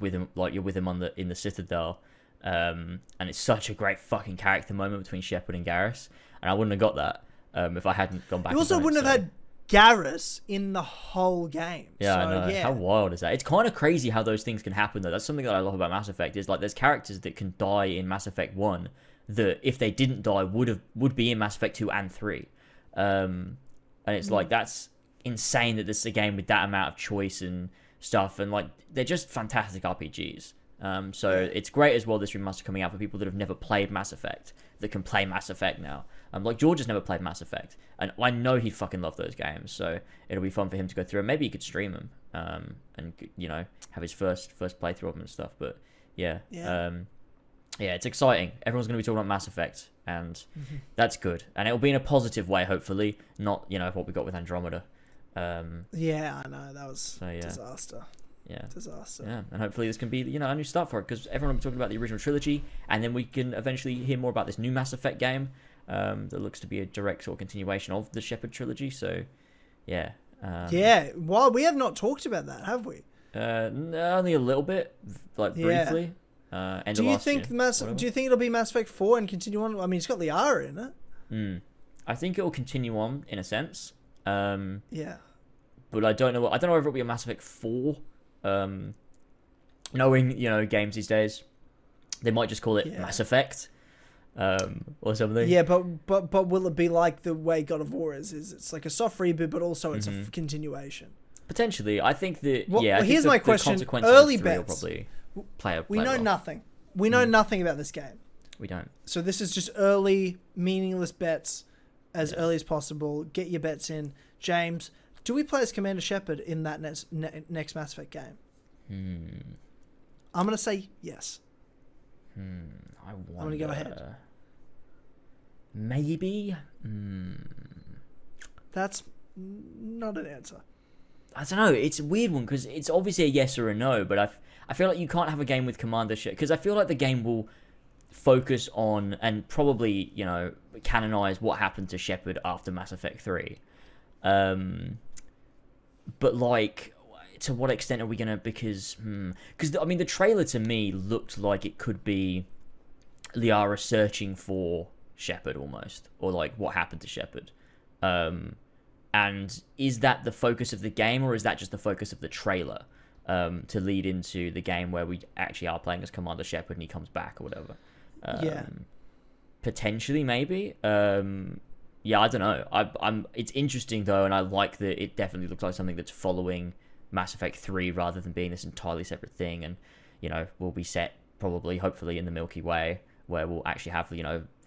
with him, like you're with him in the Citadel, and it's such a great fucking character moment between Shepard and Garrus, and I wouldn't have got that If I hadn't gone back. You also wouldn't have had Garrus in the whole game. Yeah, so, I know. Yeah. How wild is that? It's kind of crazy how those things can happen, though. That's something that I love about Mass Effect, is like there's characters that can die in Mass Effect 1 that, if they didn't die, would be in Mass Effect 2 and 3. And it's like, that's insane that this is a game with that amount of choice and stuff, and like they're just fantastic RPGs. So it's great as well, this remaster coming out for people that have never played Mass Effect, that can play Mass Effect now. Like George has never played Mass Effect, and I know he'd fucking love those games, so it'll be fun for him to go through, and maybe he could stream them, and have his first playthrough of them and stuff. But yeah, it's exciting. Everyone's going to be talking about Mass Effect, and that's good, and it'll be in a positive way, hopefully, not what we got with Andromeda. Yeah, I know, that was disaster. Yeah. Disaster. Yeah, and hopefully this can be, a new start for it, because everyone will be talking about the original trilogy, and then we can eventually hear more about this new Mass Effect game that looks to be a direct sort of continuation of the Shepard trilogy. So, yeah. Well, we have not talked about that, have we? Only a little bit, like briefly. Do you think it'll be Mass Effect 4 and continue on? I mean, it's got Liara in it. I think it will continue on in a sense. Yeah. But I don't know if it'll be a Mass Effect 4. Knowing games these days, they might just call it Mass Effect, or something. Yeah, but will it be like the way God of War is it's like a soft reboot, but also it's a continuation? Potentially, I think that. Well, I think here's my question: consequences early of 3 will bets. probably play we know well. nothing. We know nothing about this game. We don't. So this is just early, meaningless bets, as early as possible. Get your bets in, James. Do we play as Commander Shepard in that next Mass Effect game? I'm going to say yes. I wonder. I'm going to go ahead. Maybe? That's not an answer. I don't know. It's a weird one, because it's obviously a yes or a no, but I feel like you can't have a game with Commander Shepard, because I feel like the game will focus on, and probably, canonize what happened to Shepard after Mass Effect 3. But like, to what extent are we gonna? Because I mean, the trailer to me looked like it could be Liara searching for Shepard almost, or like what happened to Shepard. And is that the focus of the game, or is that just the focus of the trailer to lead into the game where we actually are playing as Commander Shepard and he comes back or whatever? Potentially, maybe. Yeah, I don't know. It's interesting though, and I like that it definitely looks like something that's following Mass Effect 3 rather than being this entirely separate thing, and we'll be set probably, hopefully, in the Milky Way, where we'll actually have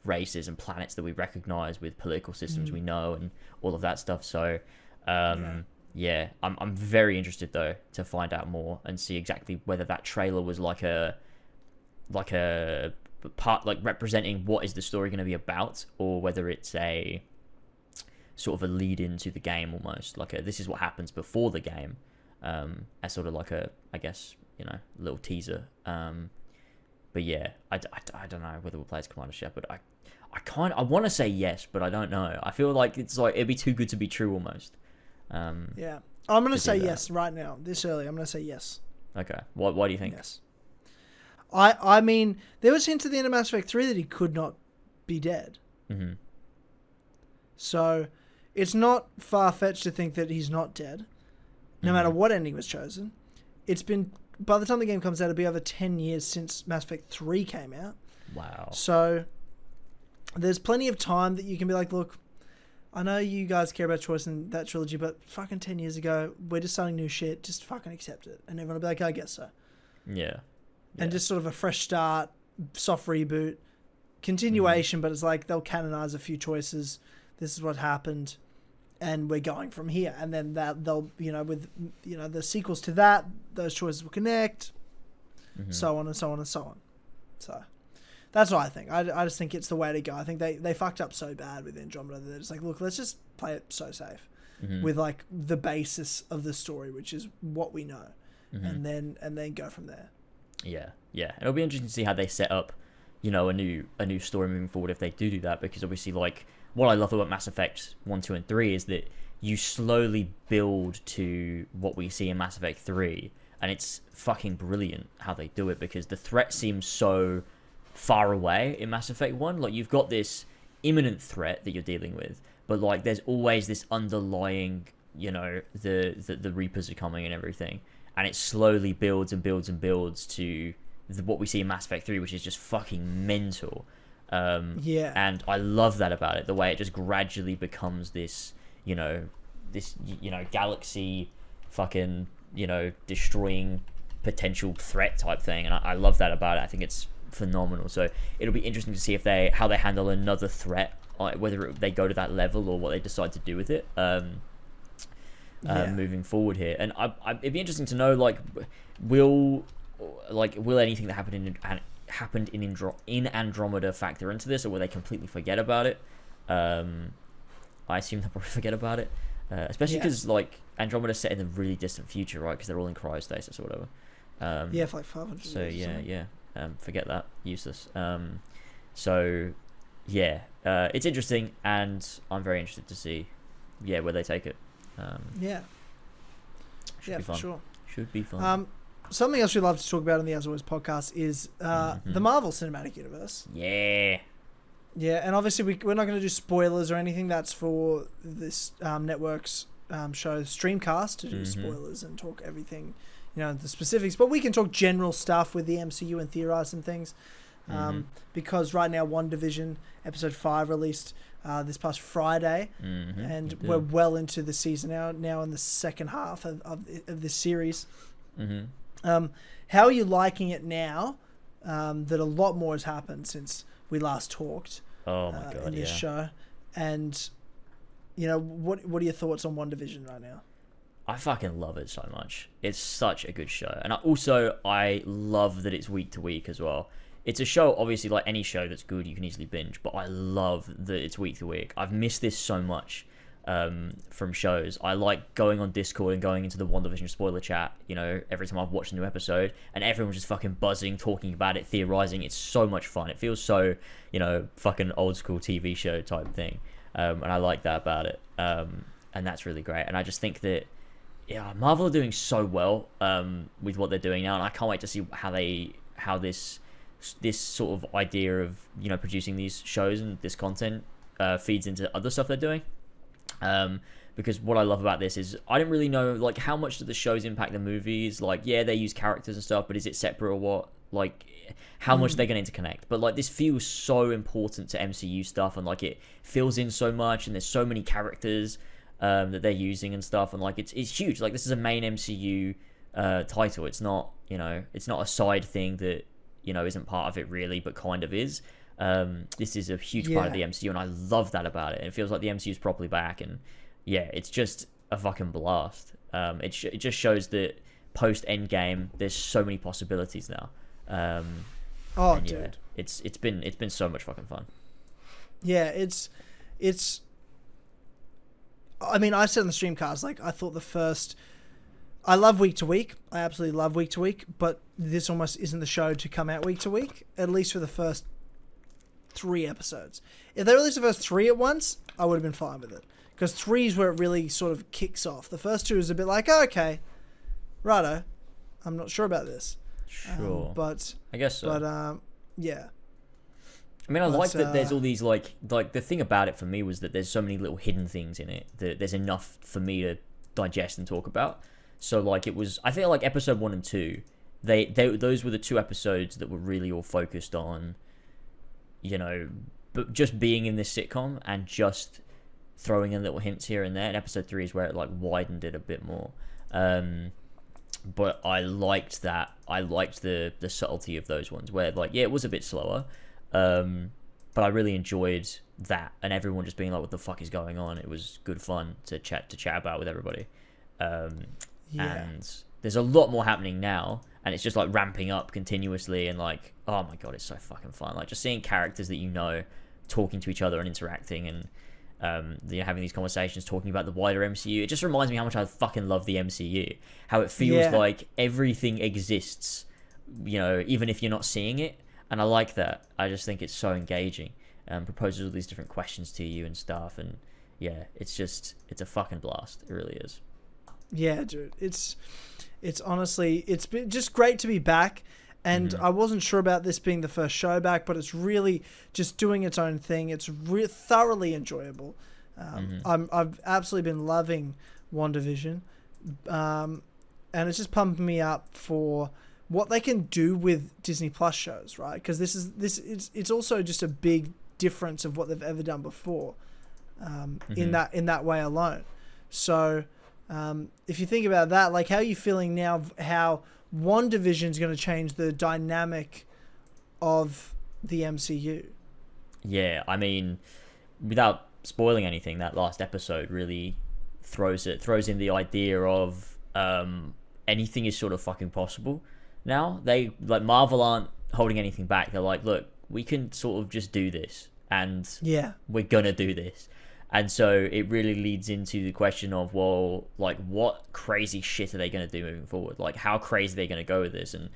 races and planets that we recognize with political systems we know and all of that stuff. So I'm very interested though to find out more and see exactly whether that trailer was like a part, like representing what is the story going to be about, or whether it's a sort of a lead into the game, almost like this is what happens before the game, as sort of like a, I guess, little teaser. But yeah, I don't know whether we'll play as Commander Shepard. I want to say yes, but I don't know. I feel like it's like it'd be too good to be true almost. Yeah, I'm gonna say yes right now. This early, I'm gonna say yes. Okay. Why do you think? Yes. I mean, there was hints at the end of Mass Effect 3 that he could not be dead. Mm-hmm. So it's not far-fetched to think that he's not dead, no matter what ending was chosen. It's been, by the time the game comes out, it'll be over 10 years since Mass Effect 3 came out. Wow. So there's plenty of time that you can be like, look, I know you guys care about choice in that trilogy, but fucking 10 years ago, we're just starting new shit. Just fucking accept it. And everyone will be like, I guess so. Yeah. And just sort of a fresh start, soft reboot, continuation, but it's like they'll canonize a few choices. This is what happened, and we're going from here. And then that they'll, with the sequels to that, those choices will connect, so on and so on and so on. So that's what I think. I just think it's the way to go. I think they fucked up so bad with Andromeda that they're just like, look, let's just play it so safe with like the basis of the story, which is what we know, and then go from there. Yeah. It'll be interesting to see how they set up, a new story moving forward if they do that, because obviously, like, what I love about Mass Effect 1, 2, and 3 is that you slowly build to what we see in Mass Effect 3, and it's fucking brilliant how they do it, because the threat seems so far away in Mass Effect 1. Like, you've got this imminent threat that you're dealing with, but like there's always this underlying, the Reapers are coming and everything, and it slowly builds and builds and builds to what we see in Mass Effect 3, which is just fucking mental. And I love that about it, the way it just gradually becomes this, galaxy fucking, destroying potential threat type thing, and I love that about it. I think it's phenomenal. So it'll be interesting to see how they handle another threat, whether they go to that level or what they decide to do with it moving forward here. And it'd be interesting to know, will anything that happened in Andromeda factor into this, or will they completely forget about it? I assume they'll probably forget about it, especially because Andromeda's set in a really distant future, right? Because they're all in cryostasis or whatever. For like 500 so years. Forget that, useless. It's interesting, and I'm very interested to see where they take it. Should be fun. For sure. Should be fun. Something else we love to talk about on the As Always podcast is the Marvel Cinematic Universe. Yeah, and obviously we're not going to do spoilers or anything. That's for this network's show Streamcast to do spoilers and talk everything, the specifics. But we can talk general stuff with the MCU and theorize some things. Because right now WandaVision episode 5 released this past Friday, and we're well into the season now in the second half of this series. How are you liking it now that a lot more has happened since we last talked in this show? And what are your thoughts on WandaVision right now? I fucking love it so much. It's such a good show, and I love that it's week to week as well. It's a show, obviously, like any show that's good, you can easily binge, but I love that it's week to week. I've missed this so much from shows. I like going on Discord and going into the WandaVision spoiler chat, every time I've watched a new episode, and everyone's just fucking buzzing, talking about it, theorizing. It's so much fun. It feels so, fucking old school TV show type thing. And I like that about it. And that's really great. And I just think that, Marvel are doing so well with what they're doing now, and I can't wait to see how this sort of idea of producing these shows and this content feeds into other stuff they're doing. Because what I love about this is I didn't really know how much do the shows impact the movies. They use characters and stuff, but is it separate or what? How much they're going to interconnect? But this feels so important to MCU stuff, and it fills in so much, and there's so many characters that they're using and stuff, and it's huge. This is a main MCU title. It's not it's not a side thing that isn't part of it really, but kind of is. This is a huge part of the MCU, and I love that about it. And it feels like the MCU is properly back, and it's just a fucking blast. It just shows that post Endgame, there's so many possibilities now. Dude, it's been so much fucking fun. Yeah, it's. I mean, I said on the Streamcast, I thought I love week to week. I absolutely love week to week, but this almost isn't the show to come out week to week, at least for the first 3 episodes. If they released the first 3 at once, I would have been fine with it. Because 3 is where it really sort of kicks off. The first 2 is a bit okay, righto, I'm not sure about this. Sure. But I guess so. But, yeah. I mean, I like that there's all these, like the thing about it for me was that there's so many little hidden things in it that there's enough for me to digest and talk about. So, I feel like episode 1 and 2, those were the 2 episodes that were really all focused on, but just being in this sitcom and just throwing in little hints here and there. And episode 3 is where it widened it a bit more. But I liked that. I liked the subtlety of those ones where it was a bit slower, but I really enjoyed that, and everyone just being what the fuck is going on. It was good fun to chat about with everybody. And there's a lot more happening now, and it's just ramping up continuously, and oh my god, it's so fucking fun. Just seeing characters that talking to each other and interacting, and having these conversations, talking about the wider MCU. It just reminds me how much I fucking love the MCU. How it feels like everything exists, even if you're not seeing it. And I like that. I just think it's so engaging. Proposes all these different questions to you and stuff. And it's a fucking blast. It really is. Yeah, dude. It's honestly, it's been just great to be back. And I wasn't sure about this being the first show back, but it's really just doing its own thing. It's thoroughly enjoyable. I've absolutely been loving WandaVision, and it's just pumping me up for what they can do with Disney Plus shows, right? Because it's also just a big difference of what they've ever done before, in that way alone. So if you think about that, like, how are you feeling now? How WandaVision is going to change the dynamic of the MCU? Yeah, I mean, without spoiling anything, that last episode really throws in the idea of anything is sort of fucking possible now. They, like, Marvel aren't holding anything back. They're like, look, we can sort of just do this, and we're gonna do this. And so it really leads into the question of, well, like, what crazy shit are they going to do moving forward? Like, how crazy are they going to go with this? And,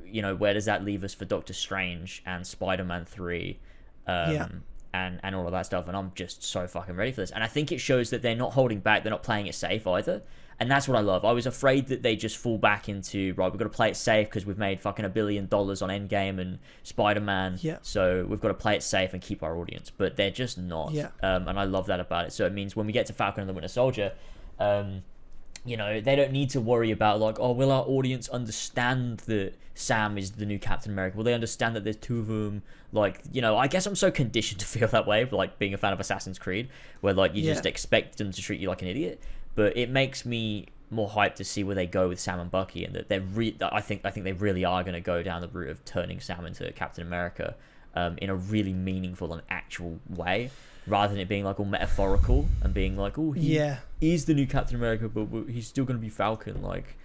you know, where does that leave us for Doctor Strange and Spider-Man 3 and all of that stuff? And I'm just so fucking ready for this. And I think it shows that they're not holding back. They're not playing it safe either. And that's what I love. I was afraid that they just fall back into, right, we've got to play it safe because we've made fucking $1 billion on Endgame and Spider-Man. Yeah. So we've got to play it safe and keep our audience. But they're just not. Yeah. And I love that about it. So it means when we get to Falcon and the Winter Soldier, you know, they don't need to worry about, like, oh, will our audience understand that Sam is the new Captain America? Will they understand that there's two of them? Like, you know, I guess I'm so conditioned to feel that way, like being a fan of Assassin's Creed, where, like, you just expect them to treat you like an idiot. But it makes me more hyped to see where they go with Sam and Bucky, and that I think they really are going to go down the route of turning Sam into Captain America in a really meaningful and actual way, rather than it being, like, all metaphorical and being like, oh, he is the new Captain America, but he's still going to be Falcon. Like,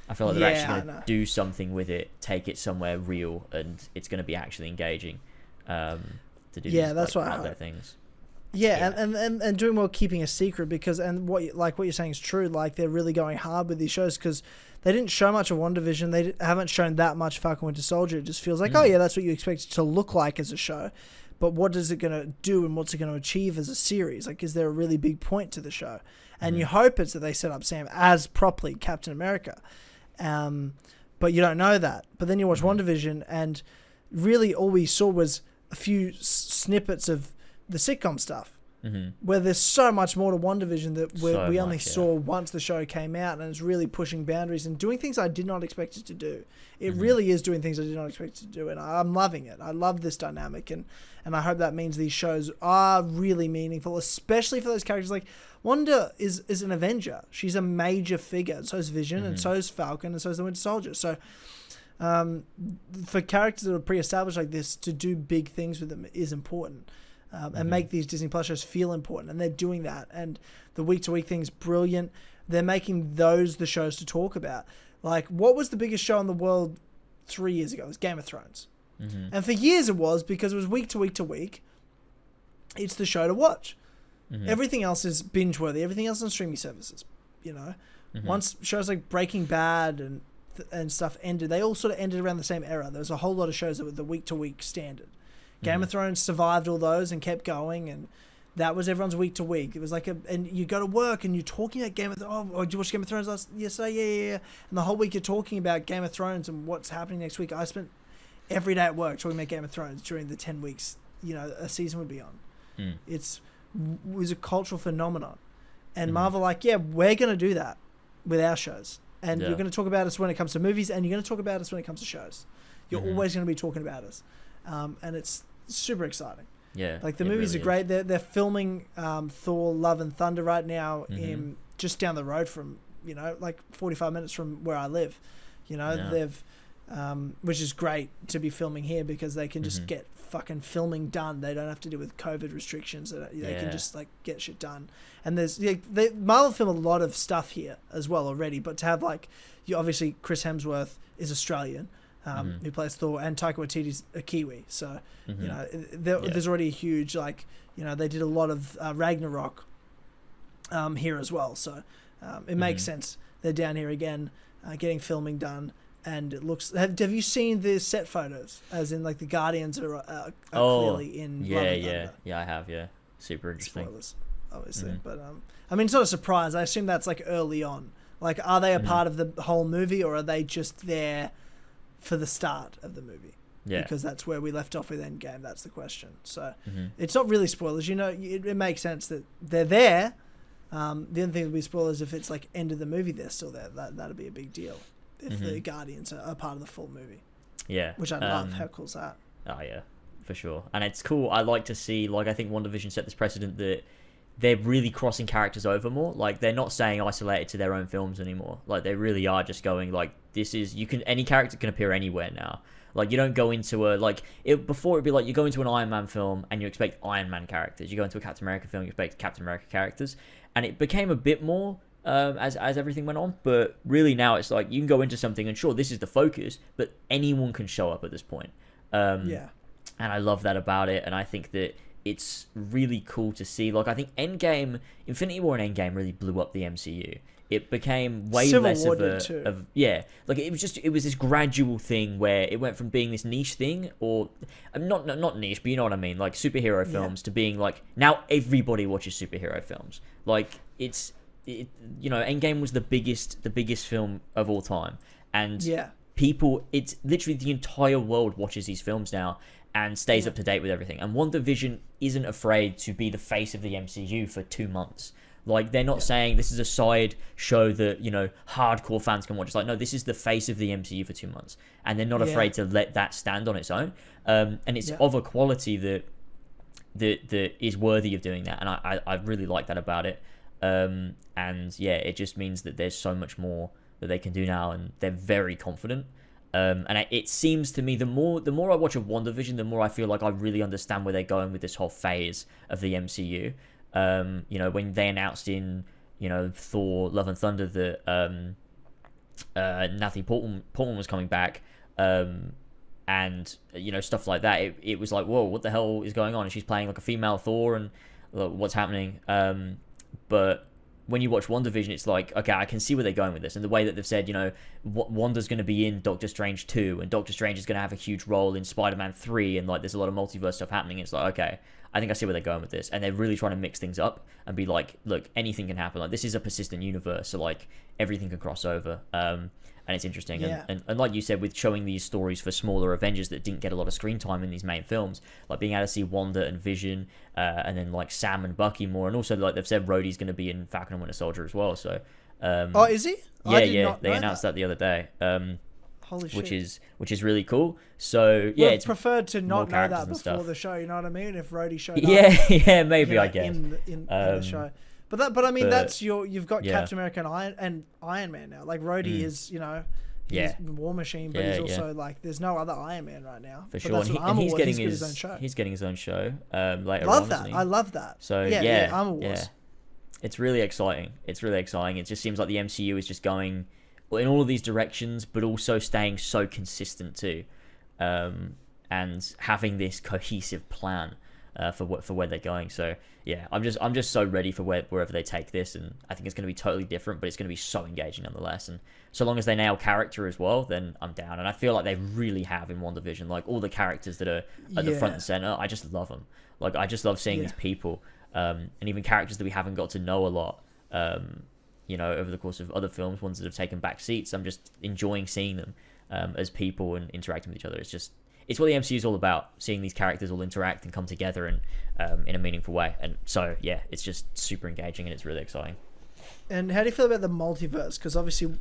I feel like they're actually going to do something with it, take it somewhere real, and it's going to be actually engaging to do these, that's like, what out there things. Yeah, and doing well keeping a secret, because, and what you're saying is true, like, they're really going hard with these shows, because they didn't show much of WandaVision. They haven't shown that much Falcon Winter Soldier. It just feels like, oh yeah, that's what you expect it to look like as a show. But what is it going to do, and what's it going to achieve as a series? Like, is there a really big point to the show? And you hope it's that they set up Sam as properly Captain America. But you don't know that. But then you watch WandaVision, and really all we saw was a few snippets of the sitcom stuff, where there's so much more to WandaVision that we only saw once the show came out, and it's really pushing boundaries and doing things I did not expect it to do. It really is doing things I did not expect it to do, and I'm loving it. I love this dynamic, and I hope that means these shows are really meaningful, especially for those characters. Like, Wanda is an Avenger. She's a major figure, and so is Vision, and so is Falcon, and so is the Winter Soldier. So for characters that are pre-established like this, to do big things with them is important. And make these Disney Plus shows feel important, and they're doing that. And the week-to-week thing's brilliant. They're making those the shows to talk about. Like, what was the biggest show in the world 3 years ago? It was Game of Thrones. And for years it was, because it was week to week to week. It's the show to watch. Everything else is binge-worthy. Everything else on streaming services, you know. Once shows like Breaking Bad and stuff ended, they all sort of ended around the same era. There was a whole lot of shows that were the week-to-week standard. Game of Thrones survived all those and kept going, and that was everyone's week to week. It was like and you go to work and you're talking about Game of Thrones. Oh, did you watch Game of Thrones yesterday? Yeah. And the whole week you're talking about Game of Thrones and what's happening next week. I spent every day at work talking about Game of Thrones during the 10 weeks, you know, a season would be on. It was a cultural phenomenon. And Marvel, like, yeah, we're going to do that with our shows. And you're going to talk about us when it comes to movies, and you're going to talk about us when it comes to shows. You're always going to be talking about us. And it's super exciting. Yeah, like, the movies really are great. They're filming Thor: Love and Thunder right now in just down the road from, you know, like 45 minutes from where I live. You know, they've which is great to be filming here, because they can just get fucking filming done. They don't have to deal with COVID restrictions. They can just, like, get shit done. And there's Marvel film a lot of stuff here as well already. But to have, like, obviously Chris Hemsworth is Australian. Who plays Thor, and Taika Waititi's a Kiwi, so you know there's already a huge, like, you know, they did a lot of Ragnarok here as well, so it makes sense they're down here again, getting filming done, and it looks. Have you seen the set photos? As in, like, the Guardians are clearly in. Love and Thunder. I have. Yeah, super interesting. Spoilers, obviously, but I mean, it's not a surprise. I assume that's, like, early on. Like, are they a part of the whole movie, or are they just there for the start of the movie? because that's where we left off with Endgame. That's the question. So it's not really spoilers. You know, it makes sense that they're there. The only thing that would be spoilers if it's like end of the movie, they're still there. That'd be a big deal if the Guardians are part of the full movie. Yeah. Which I love. How cool's that? Oh, yeah, for sure. And it's cool. I like to see, like, I think WandaVision set this precedent that they're really crossing characters over more. Like, they're not staying isolated to their own films anymore. Like, they really are just going, like, any character can appear anywhere now. Like, you don't go into before it'd be like, you go into an Iron Man film and you expect Iron Man characters. You go into a Captain America film, you expect Captain America characters. And it became a bit more as everything went on. But really now it's like, you can go into something and sure, this is the focus, but anyone can show up at this point. And I love that about it. And I think that it's really cool to see. Like, I think Infinity War and Endgame really blew up the MCU. It became way Civil less War of like it was this gradual thing where it went from being this niche thing, or not niche, but you know what I mean, like superhero films, to being like now everybody watches superhero films. Like Endgame was the biggest film of all time, and it's literally the entire world watches these films now and stays up to date with everything. And WandaVision isn't afraid to be the face of the MCU for 2 months. Like, they're not saying this is a side show that, hardcore fans can watch. It's like, no, this is the face of the MCU for 2 months. And they're not afraid to let that stand on its own. And it's of a quality that is worthy of doing that. And I really like that about it. It just means that there's so much more that they can do now. And they're very confident. It seems to me, the more I watch of WandaVision, the more I feel like I really understand where they're going with this whole phase of the MCU. When they announced in, Thor: Love and Thunder that Natalie Portman was coming back, and stuff like that, it was like, whoa, what the hell is going on? And she's playing like a female Thor, and what's happening? But when you watch WandaVision, it's like, okay, I can see where they're going with this, and the way that they've said, Wanda's going to be in Doctor Strange 2, and Doctor Strange is going to have a huge role in Spider-Man 3, and like there's a lot of multiverse stuff happening. It's like, okay, I think I see where they're going with this, and they're really trying to mix things up and be like, look, anything can happen. Like, this is a persistent universe, so like everything can cross over, and it's interesting. And like you said, with showing these stories for smaller Avengers that didn't get a lot of screen time in these main films, like being able to see Wanda and Vision, and then like Sam and Bucky more, and also like they've said Rhodey's going to be in Falcon and Winter Soldier as well. So, is he? Yeah, they announced that the other day. Holy shit. Which is really cool. So it's preferred to not know that before the show. You know what I mean? If Rhodey showed up, maybe I guess in the show. But I mean, that's you've got Captain America and Iron Man now. Like Rhodey is, he's War Machine, but he's also like there's no other Iron Man right now. For sure, and he's getting his own show. He's getting his own show later on. I love that. So Armor Wars. It's really exciting. It just seems like the MCU is just going in all of these directions, but also staying so consistent too, and having this cohesive plan for where they're going. So yeah, I'm just so ready for wherever they take this, and I think it's going to be totally different, but it's going to be so engaging nonetheless. And so long as they nail character as well, then I'm down. And I feel like they really have in WandaVision, like all the characters that are at the front and center. I just love them. Like, I just love seeing these people, and even characters that we haven't got to know a lot. Over the course of other films, ones that have taken back seats. I'm just enjoying seeing them as people and interacting with each other. It's what the MCU is all about, seeing these characters all interact and come together and in a meaningful way. And so, yeah, it's just super engaging and it's really exciting. And how do you feel about the multiverse? Because obviously,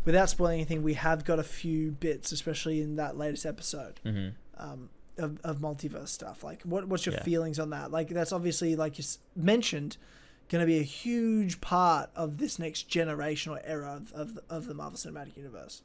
without spoiling anything, we have got a few bits, especially in that latest episode, of multiverse stuff. Like, what's your feelings on that? Like, that's obviously, like you mentioned, going to be a huge part of this next generation or era of the Marvel Cinematic Universe.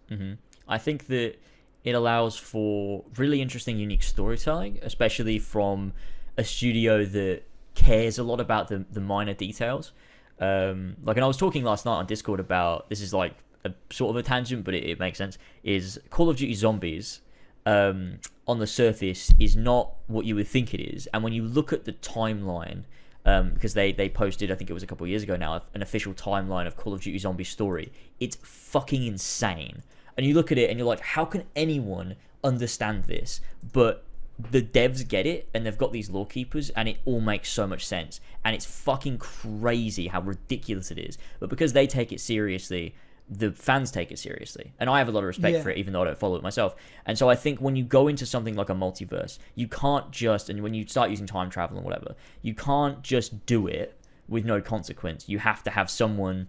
I think that it allows for really interesting, unique storytelling, especially from a studio that cares a lot about the minor details. And I was talking last night on Discord about, this is like a sort of a tangent, but it makes sense, is Call of Duty Zombies on the surface is not what you would think it is. And when you look at the timeline, because they posted, I think it was a couple of years ago now, an official timeline of Call of Duty Zombie story. It's fucking insane. And you look at it and you're like, how can anyone understand this? But the devs get it, and they've got these lore keepers, and it all makes so much sense. And it's fucking crazy how ridiculous it is. But because they take it seriously, the fans take it seriously. And I have a lot of respect for it, even though I don't follow it myself. And so I think when you go into something like a multiverse, you can't just, and when you start using time travel and whatever, you can't just do it with no consequence. You have to have someone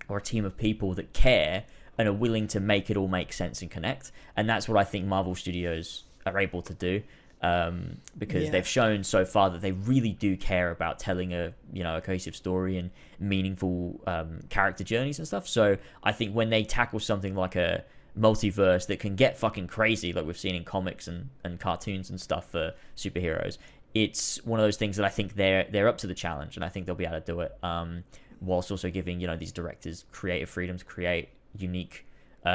or a team of people that care and are willing to make it all make sense and connect. And that's what I think Marvel Studios are able to do. Because they've shown so far that they really do care about telling a cohesive story and meaningful character journeys and stuff. So I think when they tackle something like a multiverse that can get fucking crazy, like we've seen in comics and cartoons and stuff for superheroes, it's one of those things that I think they're up to the challenge, and I think they'll be able to do it, whilst also giving these directors creative freedom to create unique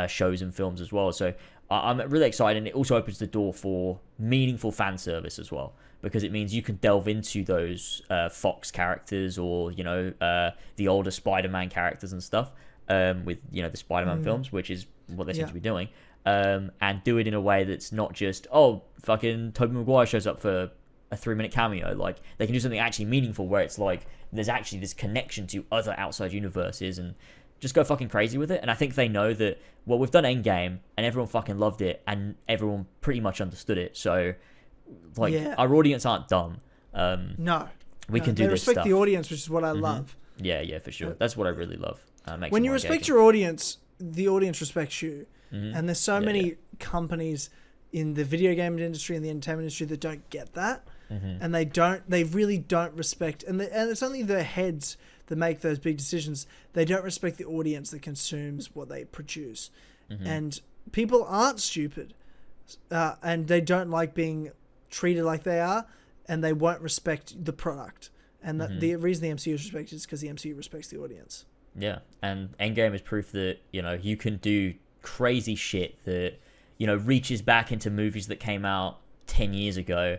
shows and films as well. So I'm really excited, and it also opens the door for meaningful fan service as well, because it means you can delve into those Fox characters or the older Spider-Man characters and stuff with the Spider-Man films, which is what they seem to be doing, and do it in a way that's not just fucking Tobey Maguire shows up for a 3-minute cameo. Like, they can do something actually meaningful where it's like there's actually this connection to other outside universes, and just go fucking crazy with it. And I think they know that, well, we've done Endgame and everyone fucking loved it and everyone pretty much understood it. So, our audience aren't dumb. No. We can do this stuff. They respect the audience, which is what I love. Yeah, for sure. That's what I really love. When you respect your audience, the audience respects you. And there's so many companies in the video game industry and the entertainment industry that don't get that. And they really don't respect, and it's only their heads that make those big decisions. They don't respect the audience that consumes what they produce. And people aren't stupid, and they don't like being treated like they are, and they won't respect the product. And the reason the MCU is respected is because the MCU respects the audience. Yeah, and Endgame is proof that you can do crazy shit that reaches back into movies that came out 10 years ago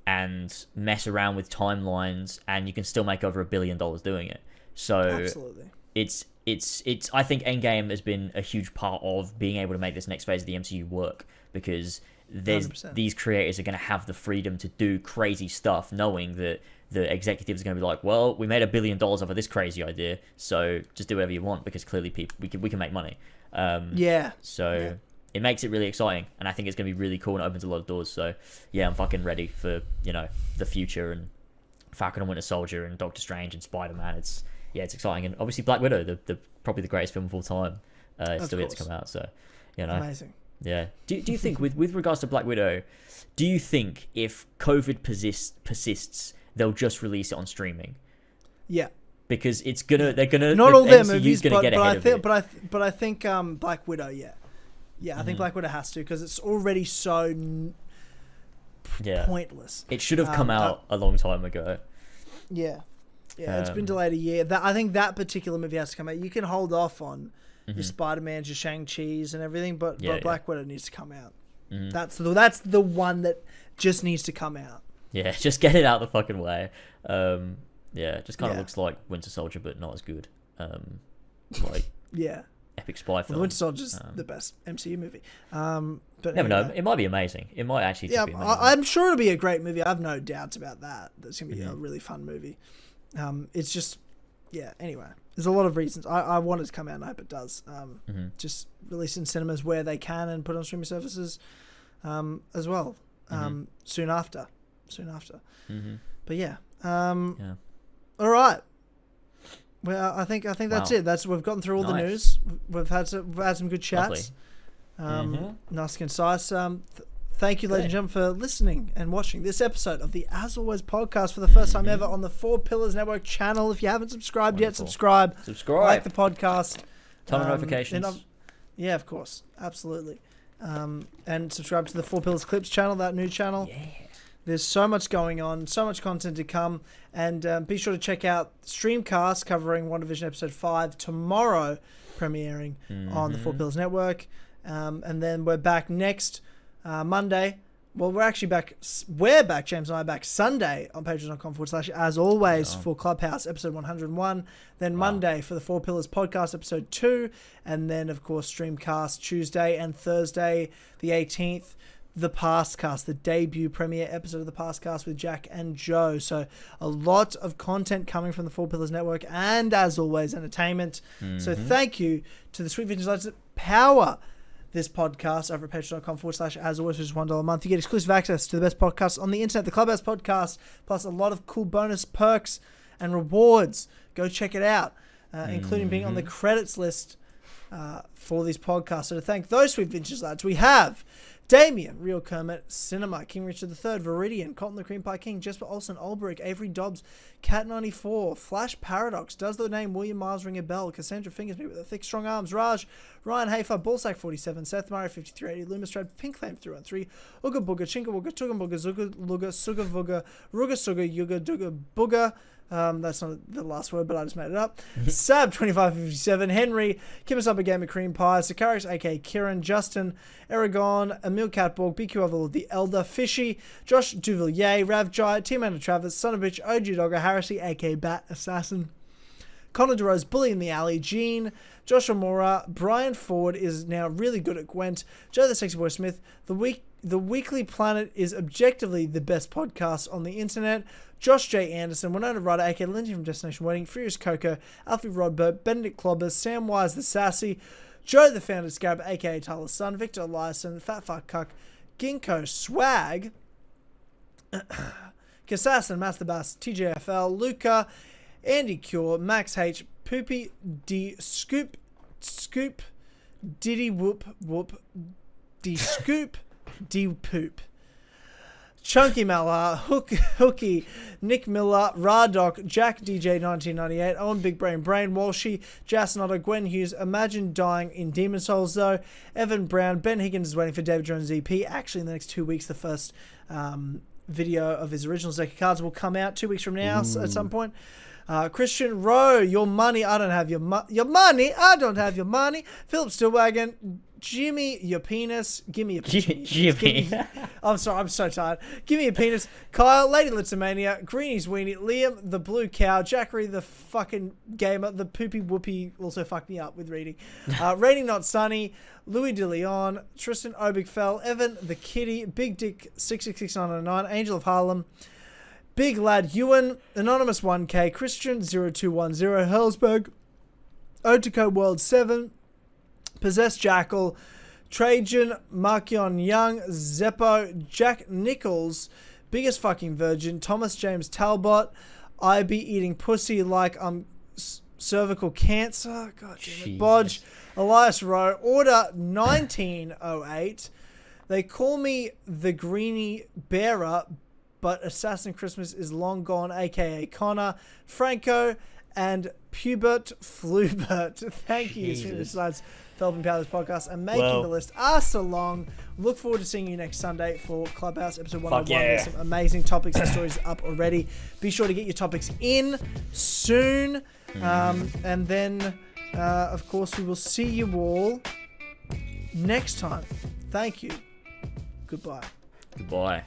and mess around with timelines, and you can still make over $1 billion doing it. So absolutely, it's I think Endgame has been a huge part of being able to make this next phase of the MCU work, because these creators are going to have the freedom to do crazy stuff, knowing that the executives are going to be like, well, we made $1 billion off of this crazy idea, so just do whatever you want, because clearly we can make money. It makes it really exciting, and I think it's going to be really cool and opens a lot of doors. So yeah, I'm fucking ready for the future, and Falcon and Winter Soldier and Doctor Strange and Spider-Man. It's exciting, and obviously Black Widow, the probably the greatest film of all time, is still yet to come out. So amazing. Yeah. Do you think with regards to Black Widow, do you think if COVID persists, they'll just release it on streaming? Yeah. Because they're gonna not all their movies, but I think Black Widow, I think Black Widow has to, because it's already so pointless. It should have come out a long time ago. Yeah, it's been delayed a year. I think that particular movie has to come out. You can hold off on your Spider-Mans, your Shang-Chi's and everything, but Black Widow needs to come out. That's the one that just needs to come out. Yeah, just get it out the fucking way. It just kind of looks like Winter Soldier, but not as good. Epic spy film. Well, Winter Soldier's the best MCU movie. But never know. It might be amazing. It might actually just be amazing. I'm sure it'll be a great movie. I have no doubts about that. That's going to be a really fun movie. It's just, anyway. There's a lot of reasons. I want it to come out, and I hope it does. Just release in cinemas where they can, and put on streaming services as well soon after. But all right. Well, I think that's it. We've gotten through all the news. We've had some good chats. Nice and concise. Thank you, ladies and gentlemen, for listening and watching this episode of the As Always podcast for the first time ever on the Four Pillars Network channel. If you haven't subscribed yet, subscribe. Like the podcast. Turn on notifications. Of course, absolutely. And subscribe to the Four Pillars Clips channel, that new channel. Yeah. There's so much going on, so much content to come, and be sure to check out Streamcast covering WandaVision Episode 5 tomorrow, premiering on the Four Pillars Network. And then we're back next Monday. Well, we're back, James and I are back Sunday on patreon.com/as-always for Clubhouse episode 101. Then Monday for the Four Pillars podcast episode 2. And then, of course, Streamcast Tuesday and Thursday, the 18th. The Past Cast, the debut premiere episode of The Past Cast with Jack and Joe. So a lot of content coming from the Four Pillars Network and, as always, entertainment. Mm-hmm. So thank you to the sweet vintage lads that power this podcast over at patreon.com/as always, which is $1 a month. You get exclusive access to the best podcasts on the internet, the Clubhouse podcast, plus a lot of cool bonus perks and rewards. Go check it out, including being on the credits list for these podcasts. So to thank those sweet vintage lads, we have Damian, Real Kermit, Cinema, King Richard III, Viridian, Colton the Creampie King, Jesper Olsen, Olberik, Avry Dobbs, Cat94, Flashparadox, Does the Name William Mars Ring a Bell, Cassandra Fingers Me with the Thick Strong Arms, Raj, Ryan Hafer, Ballsack 47, Seth Murray 5380, Lumistrad, Pink Flame 313, Uga Booga, Chinka Wooga, Tuga Booga, Zuga Luga, Suga Vuga, Ruga Suga, Yuga Duga Booga. That's not the last word, but I just made it up. Sab 2557, Henry, Kimasaba Gamer Cream Pie, Sakaris aka Kieran, Justin, Aragon, Emil Catborg, BQ Oval the Elder, Fishy, Josh Duvillier, Rav Jai, Team Anna Travis, Son of Bitch, OG Dogger, Harrisy aka Bat Assassin, Connor DeRose, Bully in the Alley, Gene, Joshua Mora, Brian Ford is now really good at Gwent, Joe the Sexy Boy Smith, The Weekly Planet is objectively the best podcast on the internet. Josh J. Anderson, Winona Ryder, aka Lindsay from Destination Wedding, Furious Coco, Alfie Rodbert, Benedict Clobbers, Sam Wise the Sassy, Joe the Founder Scarab, aka Tyler's Son, Victor Eliason, Fat Fuck Cuck, Ginkgo Swag, Kassassin, Master Bass, TJFL, Luca, Andy Cure, Max H, Poopy D, Scoop, Diddy Whoop, D Scoop, D Poop, Chunky Malar, Hooky, Nick Miller, Radok, Jack DJ 1998, Owen Big Brain, Walshy, Jasnotter, Gwen Hughes, Imagine Dying in Demon Souls though, Evan Brown, Ben Higgins is waiting for David Jones EP. Actually, in the next 2 weeks, the first video of his original deck of cards will come out 2 weeks from now at some point. Christian Rowe, your money, I don't have your money, I don't have your money. Philip Stillwagon, Jimmy, your penis. Give me a penis. Jimmy. I'm sorry, I'm so tired. Give me a penis. Kyle, Lady Litzomania, Greenie's Weenie, Liam, the Blue Cow, Jackery, the fucking gamer, the Poopy Whoopie also fucked me up with reading. Rating Not Sunny, Louis De Leon, Tristan Obigfell, Evan, the Kitty, Big Dick 666909, Angel of Harlem, Big Lad Ewan, Anonymous 1K, Christian 0210, Hellsberg, Otako World 7, Possessed Jackal, Trajan, Markion Young, Zeppo, Jack Nichols, Biggest Fucking Virgin, Thomas James Talbot, I be eating pussy like I'm cervical cancer, God damn it, Bodge, Elias Rowe, Order 1908, they call me the Greenie Bearer, but Assassin Christmas is long gone, aka Connor, Franco, and Pubert Flubert. Thank you, besides helping power this podcast and making the list so long. Look forward to seeing you next Sunday for Clubhouse episode 101. Yeah. There's some amazing topics and stories up already. Be sure to get your topics in soon. And then, of course, we will see you all next time. Thank you. Goodbye. Goodbye.